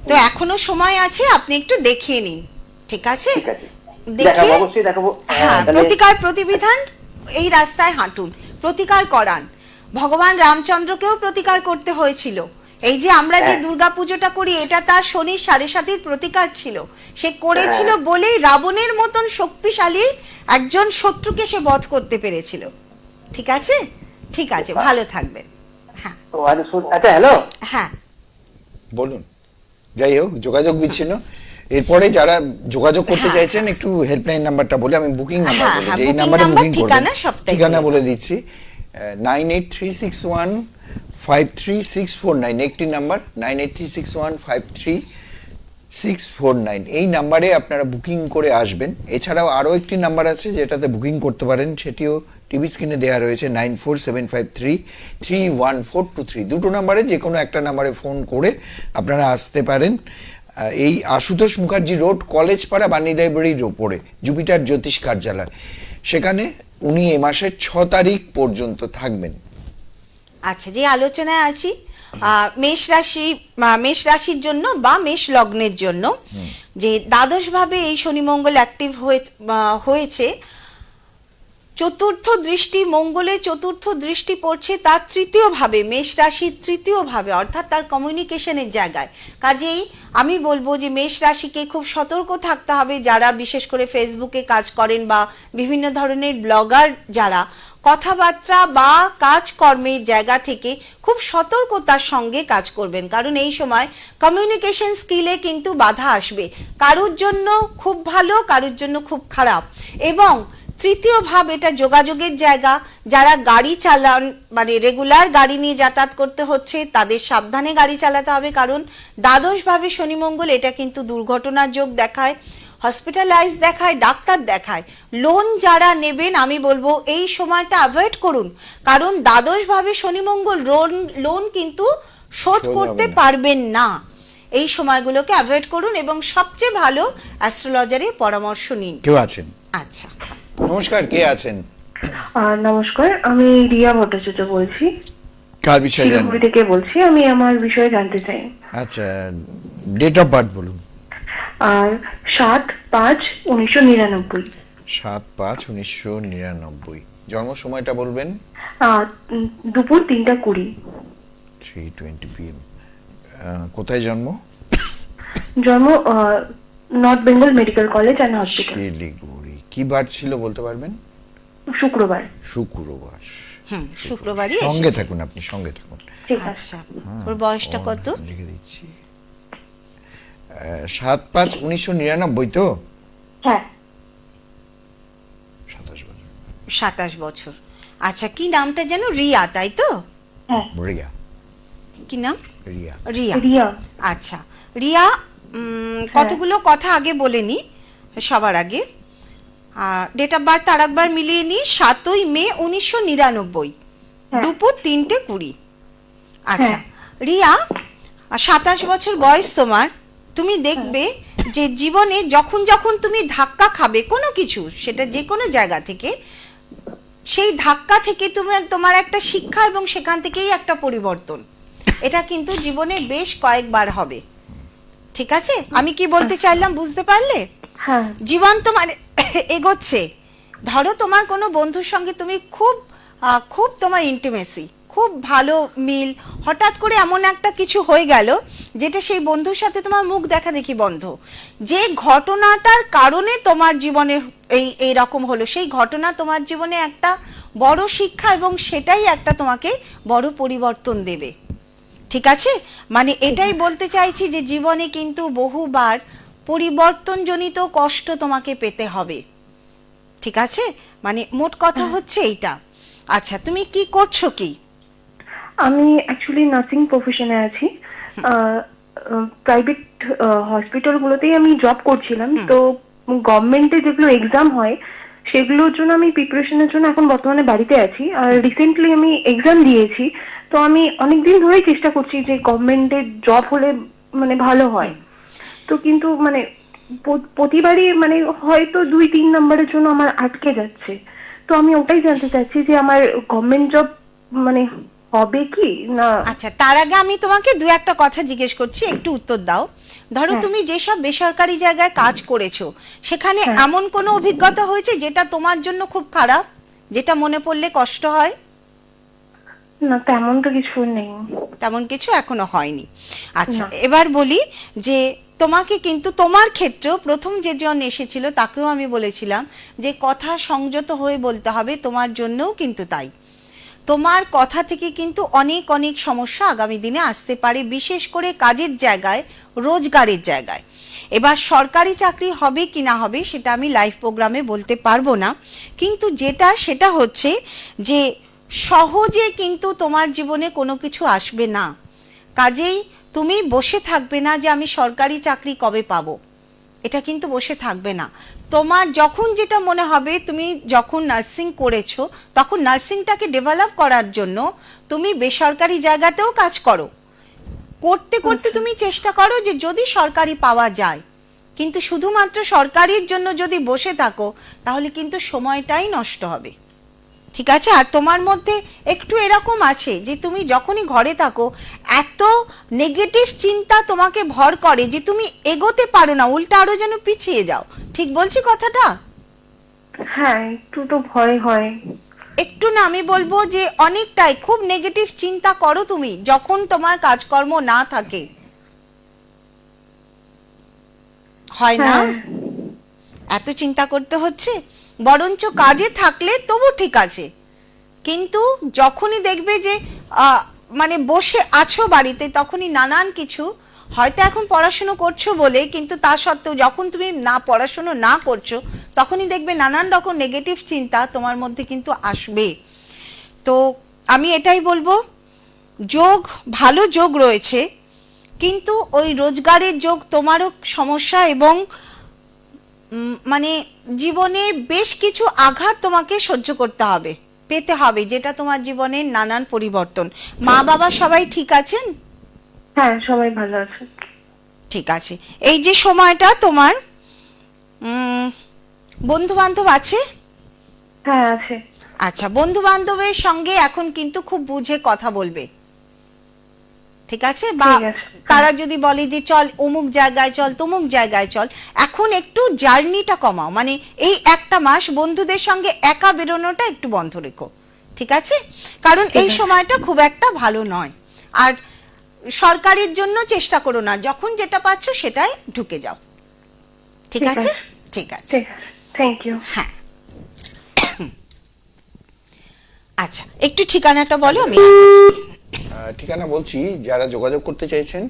তো এখনো সময় আছে, আপনি একটু দেখিয়ে নিন, ঠিক আছে? ঠিক আছে, দেখিয়ে দেখাবো, অবশ্যই দেখাবো। হ্যাঁ, প্রতিকার প্রতিবিধান এই রাস্তায় হাঁটুন, প্রতিকার করান। ভগবান রামচন্দ্রকেও প্রতিকার করতে হয়েছিল। এই যে আমরা যে দুর্গা পুজোটা করি, এটা তার শনির 7.5 প্রতিকার ছিল। সে করেছিল বলেই রাবণের মতন শক্তিশালী একজন শত্রুকে সে বধ করতে পেরেছিল। ঠিক আছে? ঠিক আছে, ভালো থাকবেন। হ্যাঁ আচ্ছা, হ্যালো, হ্যাঁ বলুন। যাই হোক, যোগাযোগ বিচ্ছিন্ন। এরপরে যারা যোগাযোগ করতে চাইছেন, একটু হেল্পলাইন নাম্বারটা বলে, আমি বুকিং নাম্বার বলে যে এই নাম্বারে বুকিং করবেন, ঠিকানা বলে দিচ্ছি 9836153649, একটি নাম্বার 9836153649, এই নাম্বারে আপনারা বুকিং করে আসবেন। এছাড়াও আরও একটি নাম্বার আছে যেটাতে বুকিং করতে পারেন, সেটিও টিভি স্ক্রিনে দেওয়া রয়েছে 9475331423, দুটো নাম্বারে যে কোনো একটা নাম্বারে ফোন করে আপনারা আসতে পারেন। এই আশুতোষ মুখার্জি রোড, কলেজ পাড়া, বাণী লাইব্রেরির ওপরে জুপিটার জ্যোতিষ কার্যালয়, সেখানে উনি এ মাসের 6 তারিখ পর্যন্ত থাকবেন। আচ্ছা, যে আলোচনায় আছি মেষ রাশির জন্য বা মেষ লগ্নের জন্য, যে দ্বাদশ ভাবে এই শনি মঙ্গল অ্যাক্টিভ হয়েছে। চতুর্থ দৃষ্টি, মঙ্গলে চতুর্থ দৃষ্টি পড়ছে তার তৃতীয় ভাবে, মেষ রাশির তৃতীয় ভাবে, অর্থাৎ তার কমিউনিকেশনের জায়গায়। কাজেই আমি বলবো যে মেষ রাশিকে খুব সতর্ক থাকতে হবে, যারা বিশেষ করে ফেসবুকে কাজ করেন বা বিভিন্ন ধরনের ব্লগার যারা, কথাবার্তা বা কাজকর্মের জায়গা থেকে খুব সতর্কতার সঙ্গে কাজ করবেন, কারণ এই সময় কমিউনিকেশন স্কিলে কিন্তু বাধা আসবে। কারোর জন্য খুব ভালো, কারোর জন্য খুব খারাপ। এবং তৃতীয় ভাব, এটা যোগাযোগের জায়গা। যারা গাড়ি চালান, মানে রেগুলার গাড়ি নিয়ে যাতায়াত করতে হচ্ছে, তাদের সাবধানে গাড়ি চালাতে হবে, কারণ দ্বাদশ ভাবে শনি মঙ্গল এটা কিন্তু দুর্ঘটনার যোগ দেখায়, হসপিটালাইজ দেখায়, ডাক্তার দেখায়। লোন যারা নেবেন, আমি বলবো এই সময়টা অ্যাভয়েড করুন, কারণ দ্বাদশ ভাবে শনি মঙ্গল লোন কিন্তু শোধ করতে পারবেন না। এই সময়গুলোকে অ্যাভয়েড করুন এবং সবচেয়ে ভালো অ্যাস্ট্রোলজারের পরামর্শ নিন। কেউ আছেন? আচ্ছা, নমস্কার, কে আছেন? নমস্কার, আমি রিয়া ভট্টাচার্য বলছি। কার বিষয়ে জানেন? শিলিগুড়ি থেকে বলছি, আমি আমার বিষয়ে জানতে চাই। আচ্ছা, ডেট অফ বার্থ বলুন। আর 7/5/1999। 7/5/1999, জন্ম সময়টা বলবেন? দুপুর 3:20। 3:20 PM। কোথায় জন্ম? জন্ম north Bengal medical college and hospital, Siliguri. কি বার ছিল বলতে পারবেন? শুক্রবার। শুক্রবার। শুক্রবারই সঙ্গে এসেছে। থাকুন, আপনি সঙ্গে থাকুন। ঠিক আছে। আচ্ছা, ওর বয়সটা কত? লিখে দিচ্ছি। 7/5/1999 তো? হ্যাঁ। 27 বছর। 27 বছর। আচ্ছা, কি নামটা যেন? রিয়া, তাই তো? হ্যাঁ। রিয়া। কি নাম? রিয়া। রিয়া। রিয়া। আচ্ছা, রিয়া, কতগুলো কথা আগে বলে নি সবার আগে। ডেট অফ বার্থ আর একবার মিলিয়ে নি। 7ই মে 1999, দুপুর 3:20। আচ্ছা রিয়া, 27 বছর বয়স তোমার। তুমি দেখবে যে জীবনে যখন যখন তুমি ধাক্কা খাবে কোনো কিছু, সেটা যে কোনো জায়গা থেকে, সেই ধাক্কা থেকে তোমার একটা শিক্ষা এবং সেখান থেকেই একটা পরিবর্তন, এটা কিন্তু জীবনে বেশ কয়েকবার হবে। ঠিক আছে? আমি কি বলতে চাইলাম বুঝতে পারলে? হ্যাঁ। জীবন তোমার এগোচ্ছে। ধরো তোমার কোনো বন্ধুর সঙ্গে তুমি খুব তোমার ইন্টিমেসি, খুব ভালো মিল, হঠাৎ করে এমন একটা কিছু হয়ে গেল যেটা সেই বন্ধুর সাথে তোমার মুখ দেখা দেখি বন্ধ। যে ঘটনাটার কারণে তোমার জীবনে এই রকম হলো, সেই ঘটনা তোমার জীবনে একটা বড় শিক্ষা এবং সেটাই একটা তোমাকে বড় পরিবর্তন দেবে। ঠিক আছে? মানে এটাই বলতে চাইছি যে জীবনে কিন্তু বহুবার পরিবর্তনজনিত কষ্ট তোমাকে পেতে হবে। ঠিক আছে? মানে মোট কথা হচ্ছে এইটা। আচ্ছা, তুমি কি করছো কি? আমি অ্যাকচুয়ালি নার্সিং প্রফেশনে আছি। প্রাইভেট হসপিটালগুলোতেই আমি জব করছিলাম। তো গভর্নমেন্টে যেগুলো এক্সাম হয় সেগুলোর জন্য আমি প্রিপারেশনের জন্য এখন বর্তমানে বাড়িতে আছি। আর রিসেন্টলি আমি এক্সাম দিয়েছি, তো আমি অনেকদিন ধরেই চেষ্টা করছি যে গভর্নমেন্টের জব হলে মানে ভালো হয়, তো কিন্তু মানে প্রতিবারই মানে হয়তো 2-3 নম্বরের জন্য আমার আটকে যাচ্ছে। তো আমি ওটাই জানতে চাচ্ছি যে আমার গভর্নমেন্ট জব মানে হবে কি না। আচ্ছা, তার আগে আমি তোমাকে দু একটা কথা জিজ্ঞেস করছি, একটু উত্তর দাও। ধরো হ্যাঁ। তুমি যেসব বেসরকারি জায়গায় কাজ করেছো সেখানে হ্যাঁ। এমন কোনো অভিজ্ঞতা হয়েছে যেটা তোমার জন্য খুব খারাপ, যেটা মনে পড়লে কষ্ট হয়? না, তেমন তো কিছু নেই। তেমন কিছু এখনো হয়নি। আচ্ছা, না। এবার বলি যে তোমাকে কিন্তু তোমার ক্ষেত্রেও প্রথম যে জন এসেছিল তাকেও আমি বলেছিলাম যে কথা সংযত হয়ে বলতে হবে, তোমার জন্যও কিন্তু তাই। তোমার কথা থেকে কিন্তু অনেক অনেক সমস্যা আগামী দিনে আসতে পারে, বিশেষ করে কাজের জায়গায়, রোজগারের জায়গায়। এবার সরকারি চাকরি হবে কি না হবে সেটা আমি লাইভ প্রোগ্রামে বলতে পারবো না, কিন্তু সেটা হচ্ছে যে সহজে কিন্তু তোমার জীবনে কোনো কিছু আসবে না। কাজেই তুমি বসে থাকবে না যে আমি সরকারি চাকরি কবে পাবো, এটা কিন্তু বসে থাকবে না। তোমার যখন যেটা মনে হবে, তুমি যখন নার্সিং করেছো তখন নার্সিংটাকে ডেভেলপ করার জন্য তুমি বেসরকারি জায়গাতেও কাজ করো, করতে করতে তুমি চেষ্টা করো যে যদি সরকারি পাওয়া যায়। কিন্তু শুধুমাত্র সরকারির জন্য যদি বসে থাকো তাহলে কিন্তু সময়টাই নষ্ট হবে, ঠিক আছে? আর তোমার মধ্যে একটু এরকম আছে যে তুমি যখনই ঘরে থাকো এত নেগেটিভ চিন্তা তোমাকে ভর করে যে তুমি এগোতে পারো না, উল্টা আরো যেন পিছিয়ে যাও। ঠিক বলছি কথাটা? হ্যাঁ, একটু তো ভয় হয়। একটু না, আমি বলবো যে অনেকটাই খুব নেগেটিভ চিন্তা করো তুমি যখন তোমার কাজকর্ম না থাকে, হয় না? হ্যাঁ। এত চিন্তা করতে হচ্ছে, বরঞ্চ কাজে থাকলে তবু ঠিক আছে, কিন্তু যখনই দেখবে যে মানে বসে আছো বাড়িতে তখনই নানান কিছু, হয়তো এখন পড়াশুনো করছো বলে, কিন্তু তা সত্ত্বেও যখন তুমি না পড়াশুনো না করছো তখনই দেখবে নানান রকম নেগেটিভ চিন্তা তোমার মধ্যে কিন্তু আসবে। তো আমি এটাই বলবো, যোগ, ভালো যোগ রয়েছে, কিন্তু ওই রোজগারের যোগ তোমারও সমস্যা, এবং মানে জীবনে বেশ কিছু আঘাত তোমাকে সহ্য করতে হবে, পেতে হবে, যেটা তোমার জীবনের নানান পরিবর্তন। মা বাবা সবাই ঠিক আছেন? হ্যাঁ, সবাই ভালো আছে। ঠিক আছে। এই যে সময়টা তোমার বন্ধু বান্ধব আছে? হ্যাঁ, আছে। আচ্ছা, বন্ধু বান্ধবের সঙ্গে এখন কিন্তু খুব বুঝে কথা বলবে, ঠিক আছে? বা ঠিক আছে। তারা যদি বলে যে চল অমুক জায়গায় চল, তমুক জায়গায় চল, এখন একটু জার্নিটা কমাও, মানে এই একটা মাস বন্ধুদের সঙ্গে একা বেরোনোটা একটু বন্ধ রেখো, ঠিক আছে? কারণ এই সময়টা খুব একটা ভালো নয়। আর সরকারের জন্য চেষ্টা করো না, যখন যেটা পাচ্ছ সেটাই ঢুকে যাও, ঠিক ঠিক আছে? আছে। ঠিক আছে, ঠিক আছে, থ্যাংক ইউ। হ্যাঁ। আচ্ছা, একটু ঠিকানাটা বলো। আমি ঠিকানা বলছি, যারা যোগাযোগ করতে চাইছেন,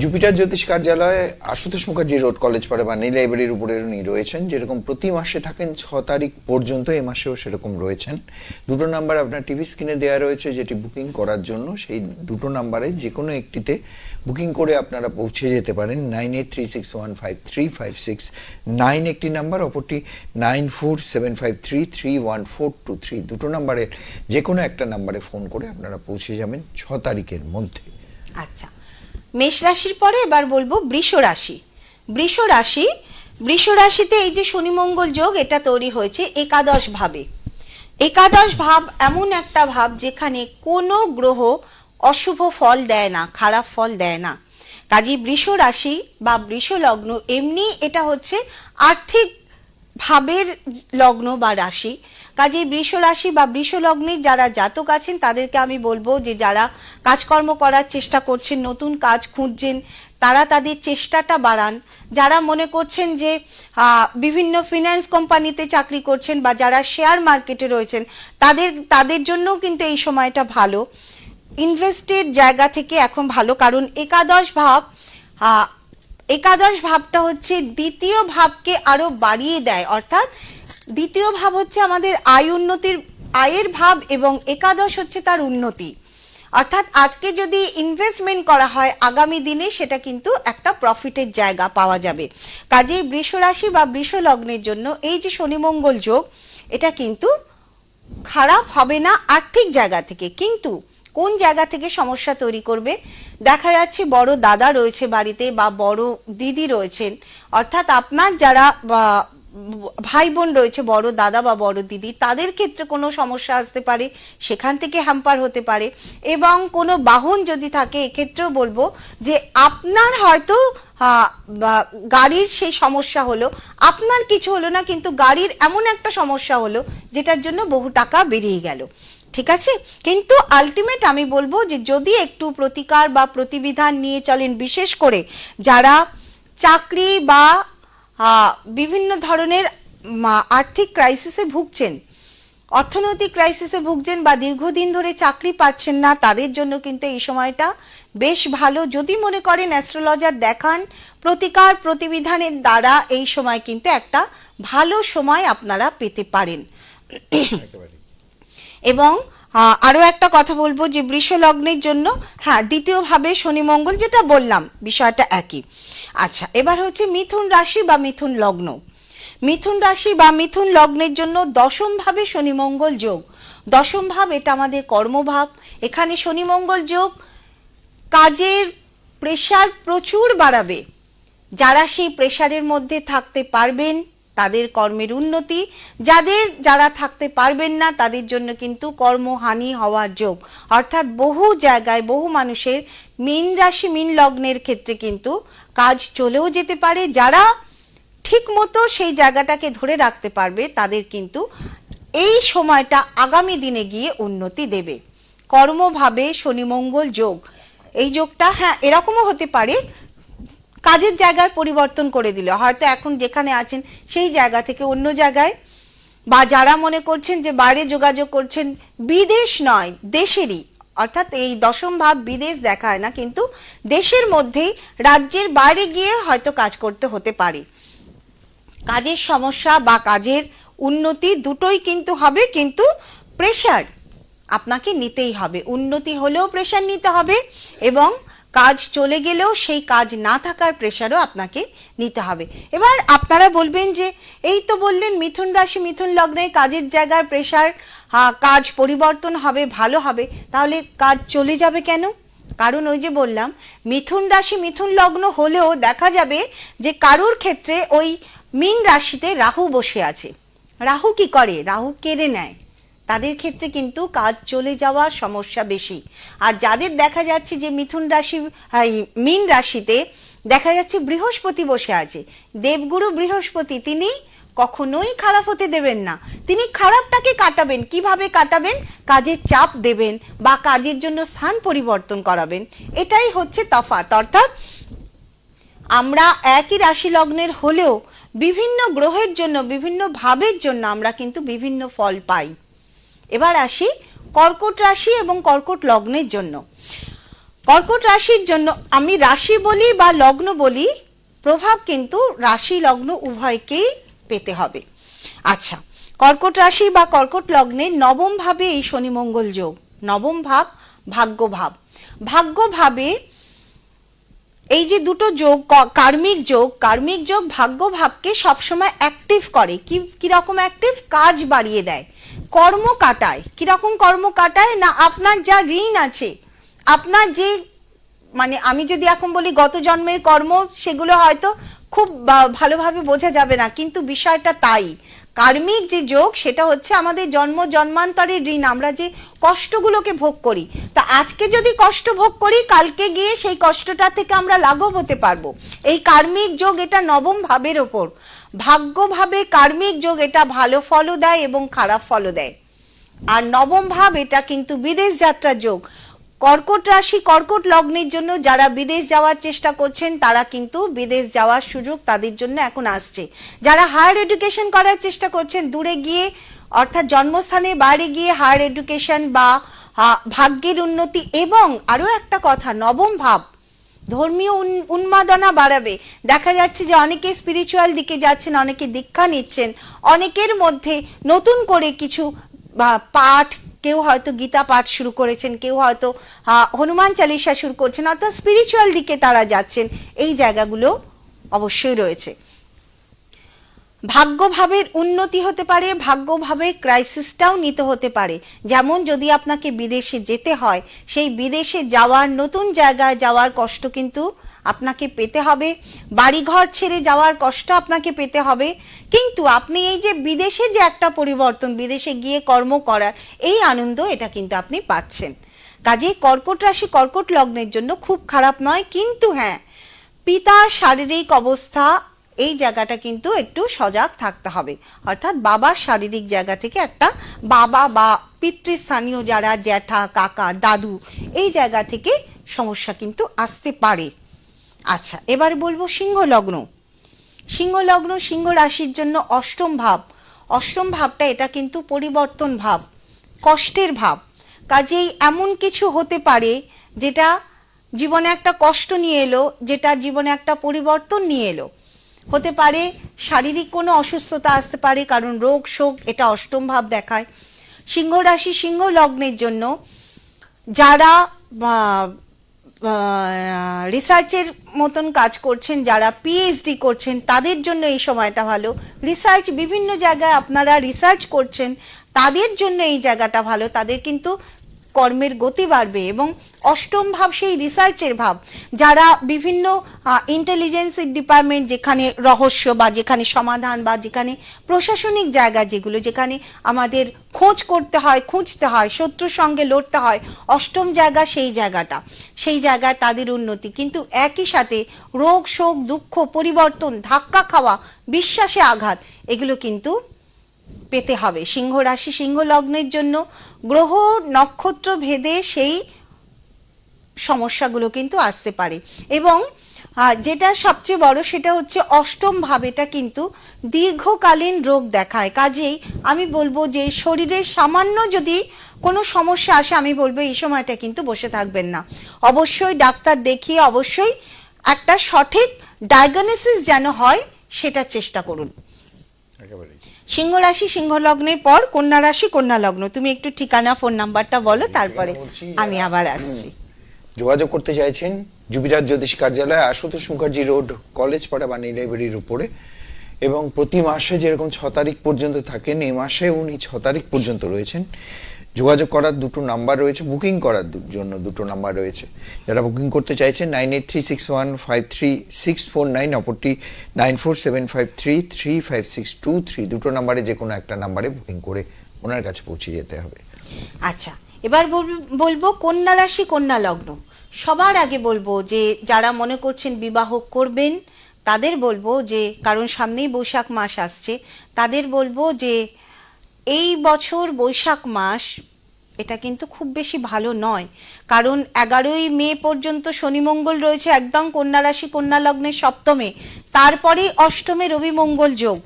জুপিটার জ্যোতিষ কার্যালয়ে আশুতোষ মুখার্জি রোড, কলেজ পাড়া বা নীল লাইব্রেরির উপরে উনি রয়েছেন। যেরকম প্রতি মাসে থাকেন 6 তারিখ পর্যন্ত, এ মাসেও সেরকম রয়েছেন। দুটো নাম্বার আপনার টিভি স্ক্রিনে দেওয়া রয়েছে, যেটি বুকিং করার জন্য। সেই দুটো নাম্বারে যে কোনো একটিতে বুকিং করে আপনারা পৌঁছে যেতে পারেন। 9836153356 একটি নাম্বার, অপরটি 9475331423। দুটো নাম্বারের যে কোনো একটা নাম্বারে ফোন করে আপনারা পৌঁছে যাবেন 6 তারিখের মধ্যে। আচ্ছা, মেষ রাশির পরে এবার বলবো বৃষ রাশি। বৃষ রাশিতে এই যে শনি মঙ্গল যোগ, এটা তৈরি হয়েছে একাদশ ভাবে। একাদশ ভাব এমন একটা ভাব যেখানে কোনো গ্রহ অশুভ ফল দেয় না, খারাপ ফল দেয় না। কাজেই বৃষ রাশি বা বৃষ লগ্ন, এমনি এটা হচ্ছে আর্থিক ভাবের লগ্ন বা রাশি। কাজেই বৃষ রাশি বা বৃষ লগ্নের যারা জাতক আছেন তাদেরকে আমি বলবো যে যারা কাজকর্ম করার চেষ্টা করছেন, নতুন কাজ খুঁজছেন, তারা তাদের চেষ্টাটা বাড়ান। যারা মনে করছেন যে বিভিন্ন ফিন্যান্স কোম্পানিতে চাকরি করছেন বা যারা শেয়ার মার্কেটে রয়েছেন, তাদের জন্যও কিন্তু এই সময়টা ভালো। ইনভেস্টের জায়গা থেকে এখন ভালো, কারণ একাদশ ভাবটা হচ্ছে দ্বিতীয় ভাবকে আরো বাড়িয়ে দেয়। অর্থাৎ দ্বিতীয় ভাব হচ্ছে আমাদের আয়ের ভাব, এবং একাদশ হচ্ছে তার উন্নতি। অর্থাৎ আজকে যদি ইনভেস্টমেন্ট করা হয়, আগামী দিনে সেটা কিন্তু একটা প্রফিটের জায়গা পাওয়া যাবে। কাজেই বৃষ রাশি বা বৃষ লগ্নের জন্য এই যে শনি মঙ্গল যোগ, এটা কিন্তু খারাপ হবে না আর্থিক জায়গা থেকে, কিন্তু কোন জায়গা থেকে সমস্যা তৈরি করবে। দেখা যাচ্ছে বড় দাদা রয়েছে বাড়িতে বা বড় দিদি রয়েছেন, অর্থাৎ আপনার যারা ভাই বোন রয়েছে, বড় দাদা বা বড় দিদি, তাদের ক্ষেত্রে কোনো সমস্যা আসতে পারে, সেখান থেকে হ্যাম্পার হতে পারে। এবং কোনো বাহন যদি থাকে, এক্ষেত্রেও বলবো যে আপনার হয়তো গাড়ির সেই সমস্যা হলো, আপনার কিছু হলো না, কিন্তু গাড়ির এমন একটা সমস্যা হলো যেটার জন্য বহু টাকা বেরিয়ে গেল। ঠিক আছে, কিন্তু আলটিমেট আমি বলবো যে যদি একটু প্রতিকার বা প্রতিবিধান নিয়ে চলেন, বিশেষ করে যারা চাকরি বা বিভিন্ন ধরনের আর্থিক ক্রাইসিসে ভুগছেন, অর্থনৈতিক ক্রাইসিসে ভুগছেন বা দীর্ঘদিন ধরে চাকরি পাচ্ছেন না, তাদের জন্য কিন্তু এই সময়টা বেশ ভালো। যদি মনে করেন অ্যাস্ট্রোলজার দেখান, প্রতিকার প্রতিবিধানের দ্বারা এই সময় কিন্তু একটা ভালো সময় আপনারা পেতে পারেন। এবং আরও একটা কথা বলবো যে বৃষ লগ্নের জন্য, হ্যাঁ, দ্বিতীয়ভাবে শনি মঙ্গল, যেটা বললাম বিষয়টা একই। আচ্ছা, এবার হচ্ছে মিথুন রাশি বা মিথুন লগ্ন। মিথুন রাশি বা মিথুন লগ্নের জন্য দশম ভাবে শনি মঙ্গল যোগ। দশম ভাব এটা আমাদের কর্মভাব। এখানে শনি মঙ্গল যোগ কাজের প্রেশার প্রচুর বাড়াবে। যারা সেই প্রেশারের মধ্যে থাকতে পারবেন তাদের কর্মের উন্নতি, যারা থাকতে পারবেন না তাদের জন্য কিন্তু কর্মহানি হওয়ার যোগ। অর্থাৎ বহু জায়গায় বহু মানুষের মীন রাশি মীন লগ্নের ক্ষেত্রে কিন্তু কাজ চলেও যেতে পারে। যারা ঠিক মতো সেই জায়গাটাকে ধরে রাখতে পারবে তাদের কিন্তু এই সময়টা আগামী দিনে গিয়ে উন্নতি দেবে। কর্মভাবে শনি মঙ্গল যোগ, এই যোগটা হ্যাঁ এরকমও হতে পারে কাজের জায়গায় পরিবর্তন করে দিল, হয়তো এখন যেখানে আছেন সেই জায়গা থেকে অন্য জায়গায়, বা যারা মনে করছেন যে বাইরে যোগাযোগ করছেন, বিদেশ নয় দেশেরই, অর্থাৎ এই দশম ভাব বিদেশ দেখায় না, কিন্তু দেশের মধ্যেই রাজ্যের বাইরে গিয়ে হয়তো কাজ করতে হতে পারে। কাজের সমস্যা বা কাজের উন্নতি দুটোই কিন্তু হবে, কিন্তু প্রেশার আপনাকে নিতেই হবে। উন্নতি হলেও প্রেশার নিতে হবে এবং কাজ চলে গেলেও সেই কাজ না থাকার প্রেশারও আপনাকে নিতে হবে। এবার আপনারা বলবেন যে এই তো বললেন মিথুন রাশি মিথুন লগ্নে কাজের জায়গায় প্রেশার, কাজ পরিবর্তন হবে, ভালো হবে, তাহলে কাজ চলে যাবে কেন? কারণ ওই যে বললাম মিথুন রাশি মিথুন লগ্ন হলেও দেখা যাবে যে কারোর ক্ষেত্রে ওই মীন রাশিতে রাহু বসে আছে। রাহু কি করে? রাহু কেড়ে নেয়, তাদের ক্ষেত্রে কিন্তু কাজ চলে যাওয়ার সমস্যা বেশি। আর যাদের দেখা যাচ্ছে যে মিথুন রাশি মীন রাশিতে দেখা যাচ্ছে বৃহস্পতি বসে আছে, দেবগুরু বৃহস্পতি, তিনি কখনোই খারাপ হতে দেবেন না। তিনি খারাপটাকে কাটাবেন। কিভাবে কাটাবেন? কাজের চাপ দেবেন বা কাজের জন্য স্থান পরিবর্তন করাবেন। এটাই হচ্ছে তফাৎ। অর্থাৎ আমরা একই রাশি লগ্নের হলেও বিভিন্ন গ্রহের জন্য বিভিন্ন ভাবের জন্য আমরা কিন্তু বিভিন্ন ফল পাই। এবার আসি কর্কট রাশি এবং কর্কট লগ্নের জন্য। কর্কট রাশির জন্য আমি রাশি বলি বা লগ্ন বলি, প্রভাব কিন্তু রাশি লগ্ন উভয়কেই পেতে হবে। আচ্ছা, কর্কট রাশি বা কর্কট লগ্নে নবম ভাবে এই শনি মঙ্গল যোগ। নবম ভাব ভাগ্য ভাব। ভাগ্য ভাবে এই যে দুটো যোগ, কার্মিক যোগ ভাগ্য ভাবকে সবসময় অ্যাক্টিভ করে। কিরকম অ্যাক্টিভ? কাজ বাড়িয়ে দেয়, কর্ম কাটায়। কিরকম কর্ম কাটায় না, আপনার যা ঋণ আছে, আপনার যে মানে আমি যদি এখন বলি গত জন্মের কর্ম, সেগুলো হয়তো খুব ভালোভাবে বোঝা যাবে না, কিন্তু বিষয়টা তাই। কার্মিক যে যোগ সেটা হচ্ছে আমাদের জন্ম জন্মান্তরের ঋণ, আমরা যে কষ্টগুলোকে ভোগ করি, তা আজকে যদি কষ্ট ভোগ করি কালকে গিয়ে সেই কষ্টটা থেকে আমরা লাঘব হতে পারবো। এই কার্মিক যোগ এটা নবম ভাবের ওপর। ভাগ্য ভাবে কার্মিক যোগ এটা ভালো ফলও দেয় এবং খারাপ ফলও দেয়। আর নবম ভাব এটা কিন্তু বিদেশ যাত্রার যোগ। কর্কট রাশি কর্কট লগ্নের জন্য যারা বিদেশ যাওয়ার চেষ্টা করছেন তারা কিন্তু বিদেশ যাওয়ার সুযোগ তাদের জন্য এখন আসছে। যারা হায়ার এডুকেশন করার চেষ্টা করছেন দূরে গিয়ে, অর্থাৎ জন্মস্থানে বাইরে গিয়ে হায়ার এডুকেশন বা ভাগ্যের উন্নতি। এবং আরও একটা কথা, নবম ভাব ধর্মীয় উন্মাদনা বাড়াবে। দেখা যাচ্ছে যে অনেকে স্পিরিচুয়াল দিকে যাচ্ছেন, অনেকে দীক্ষা নিচ্ছেন, অনেকের মধ্যে নতুন করে কিছু পাঠ, কেউ হয়তো গীতা পাঠ শুরু করেছেন, কেউ হয়তো হনুমান চালিসা শুরু করছেন, অর্থাৎ স্পিরিচুয়াল দিকে তারা যাচ্ছেন। এই জায়গাগুলো অবশ্যই রয়েছে। ভাগ্যভাবের উন্নতি হতে পারে, ভাগ্যভাবের ক্রাইসিসটাও নিতে হতে পারে। যেমন যদি আপনাকে বিদেশে যেতে হয়, সেই বিদেশে যাওয়ার, নতুন জায়গায় যাওয়ার কষ্ট কিন্তু আপনাকে পেতে হবে, বাড়িঘর ছেড়ে যাওয়ার কষ্ট আপনাকে পেতে হবে। কিন্তু আপনি এই যে বিদেশে যে একটা পরিবর্তন, বিদেশে গিয়ে কর্ম করার এই আনন্দ, এটা কিন্তু আপনি পাচ্ছেন। কাজেই কর্কট রাশি, কর্কট লগ্নের জন্য খুব খারাপ নয়। কিন্তু হ্যাঁ, পিতার শারীরিক অবস্থা, এই জায়গাটা কিন্তু একটু সজাগ থাকতে হবে। অর্থাৎ বাবার শারীরিক জায়গা থেকে একটা, বাবা বা পিতৃস্থানীয় যারা জ্যাঠা, কাকা, দাদু, এই জায়গা থেকে সমস্যা কিন্তু আসতে পারে। আচ্ছা, এবার বলবো সিংহ লগ্ন। সিংহ লগ্ন, সিংহ রাশির জন্য অষ্টম ভাব। অষ্টম ভাবটা এটা কিন্তু পরিবর্তন ভাব, কষ্টের ভাব। কাজেই এমন কিছু হতে পারে যেটা জীবনে একটা কষ্ট নিয়ে এলো, যেটা জীবনে একটা পরিবর্তন নিয়ে এলো। হতে পারে শারীরিক কোনো অসুস্থতা আসতে পারে, কারণ রোগ শোক এটা অষ্টম ভাব দেখায়। সিংহ রাশি, সিংহ লগ্নের জন্য যারা রিসার্চের মতন কাজ করছেন, যারা পিএইচডি করছেন, তাদের জন্য এই সময়টা ভালো। রিসার্চ, বিভিন্ন জায়গায় আপনারা রিসার্চ করছেন, তাদের জন্য এই জায়গাটা ভালো। তাদের কিন্তু কর্মের গতি বাড়বে। এবং অষ্টম ভাব সেই রিসার্চের ভাব। যারা বিভিন্ন ইন্টেলিজেন্স ডিপার্টমেন্ট, যেখানে রহস্য বা যেখানে সমাধান বা যেখানে প্রশাসনিক জায়গা, যেগুলো যেখানে আমাদের খোঁজ করতে হয়, খুঁজতে হয়, শত্রুর সঙ্গে লড়তে হয়, অষ্টম জায়গা সেই জায়গাটা, সেই জায়গায় তাদের উন্নতি। কিন্তু একই সাথে রোগ শোক, দুঃখ, পরিবর্তন, ধাক্কা খাওয়া, বিশ্বাসে আঘাত, এগুলো কিন্তু পেতে হবে। সিংহ রাশি, সিংহ লগ্নের জন্য গ্রহ নক্ষত্র ভেদে সেই সমস্যাগুলো কিন্তু আসতে পারে। এবং যেটা সবচেয়ে বড়, সেটা হচ্ছে অষ্টম ভাবেটা কিন্তু দীর্ঘকালীন রোগ দেখায়। কাজেই আমি বলবো যে শরীরের সামান্য যদি কোনো সমস্যা আসে, আমি বলবো এই সময়টা কিন্তু বসে থাকবেন না, অবশ্যই ডাক্তার দেখিয়ে অবশ্যই একটা সঠিক ডায়াগনোসিস যেন হয়, সেটা চেষ্টা করুন। সিংহ রাশি, সিংহ লগ্নের পর কন্যা রাশি, কন্যা লগ্ন। তুমি একটু ঠিকানা, ফোন নাম্বারটা বলো, তারপরে আমি আবার আসছি। যোগাযোগ করতে চাইছেন জুবিরাজ জ্যোতিষ কার্যালয়, আশুতোষ মুখার্জি রোড, কলেজ পাড়া, বাণী লাইব্রেরির উপরে। এবং প্রতি মাসে যেরকম 6 তারিখ পর্যন্ত থাকেন, এই মাসে উনি 6 তারিখ পর্যন্ত রয়েছেন। যোগাযোগ করার দুটো নাম্বার রয়েছে, বুকিং করার জন্য দুটো নাম্বার রয়েছে। যারা বুকিং করতে চাইছেন 9836153649, অপরটি 9475335623, দুটো নাম্বারে যে কোনো একটা নাম্বারে বুকিং করে ওনার কাছে পৌঁছে যেতে হবে। আচ্ছা, এবার বলবো কন্যা রাশি, কন্যা লগ্ন। সবার আগে বলবো যে যারা মনে করছেন বিবাহ করবেন, তাদের বলবো যে, কারণ সামনেই বৈশাখ মাস আসছে, তাদের বলবো যে এই বছর বৈশাখ মাস এটা কিন্তু খুব বেশি ভালো নয়। কারণ 11ই মে পর্যন্ত শনি মঙ্গল রয়েছে একদম কন্যা রাশি, কন্যা লগ্নের সপ্তমে, তারপরেই অষ্টমে রবি মঙ্গল যোগ।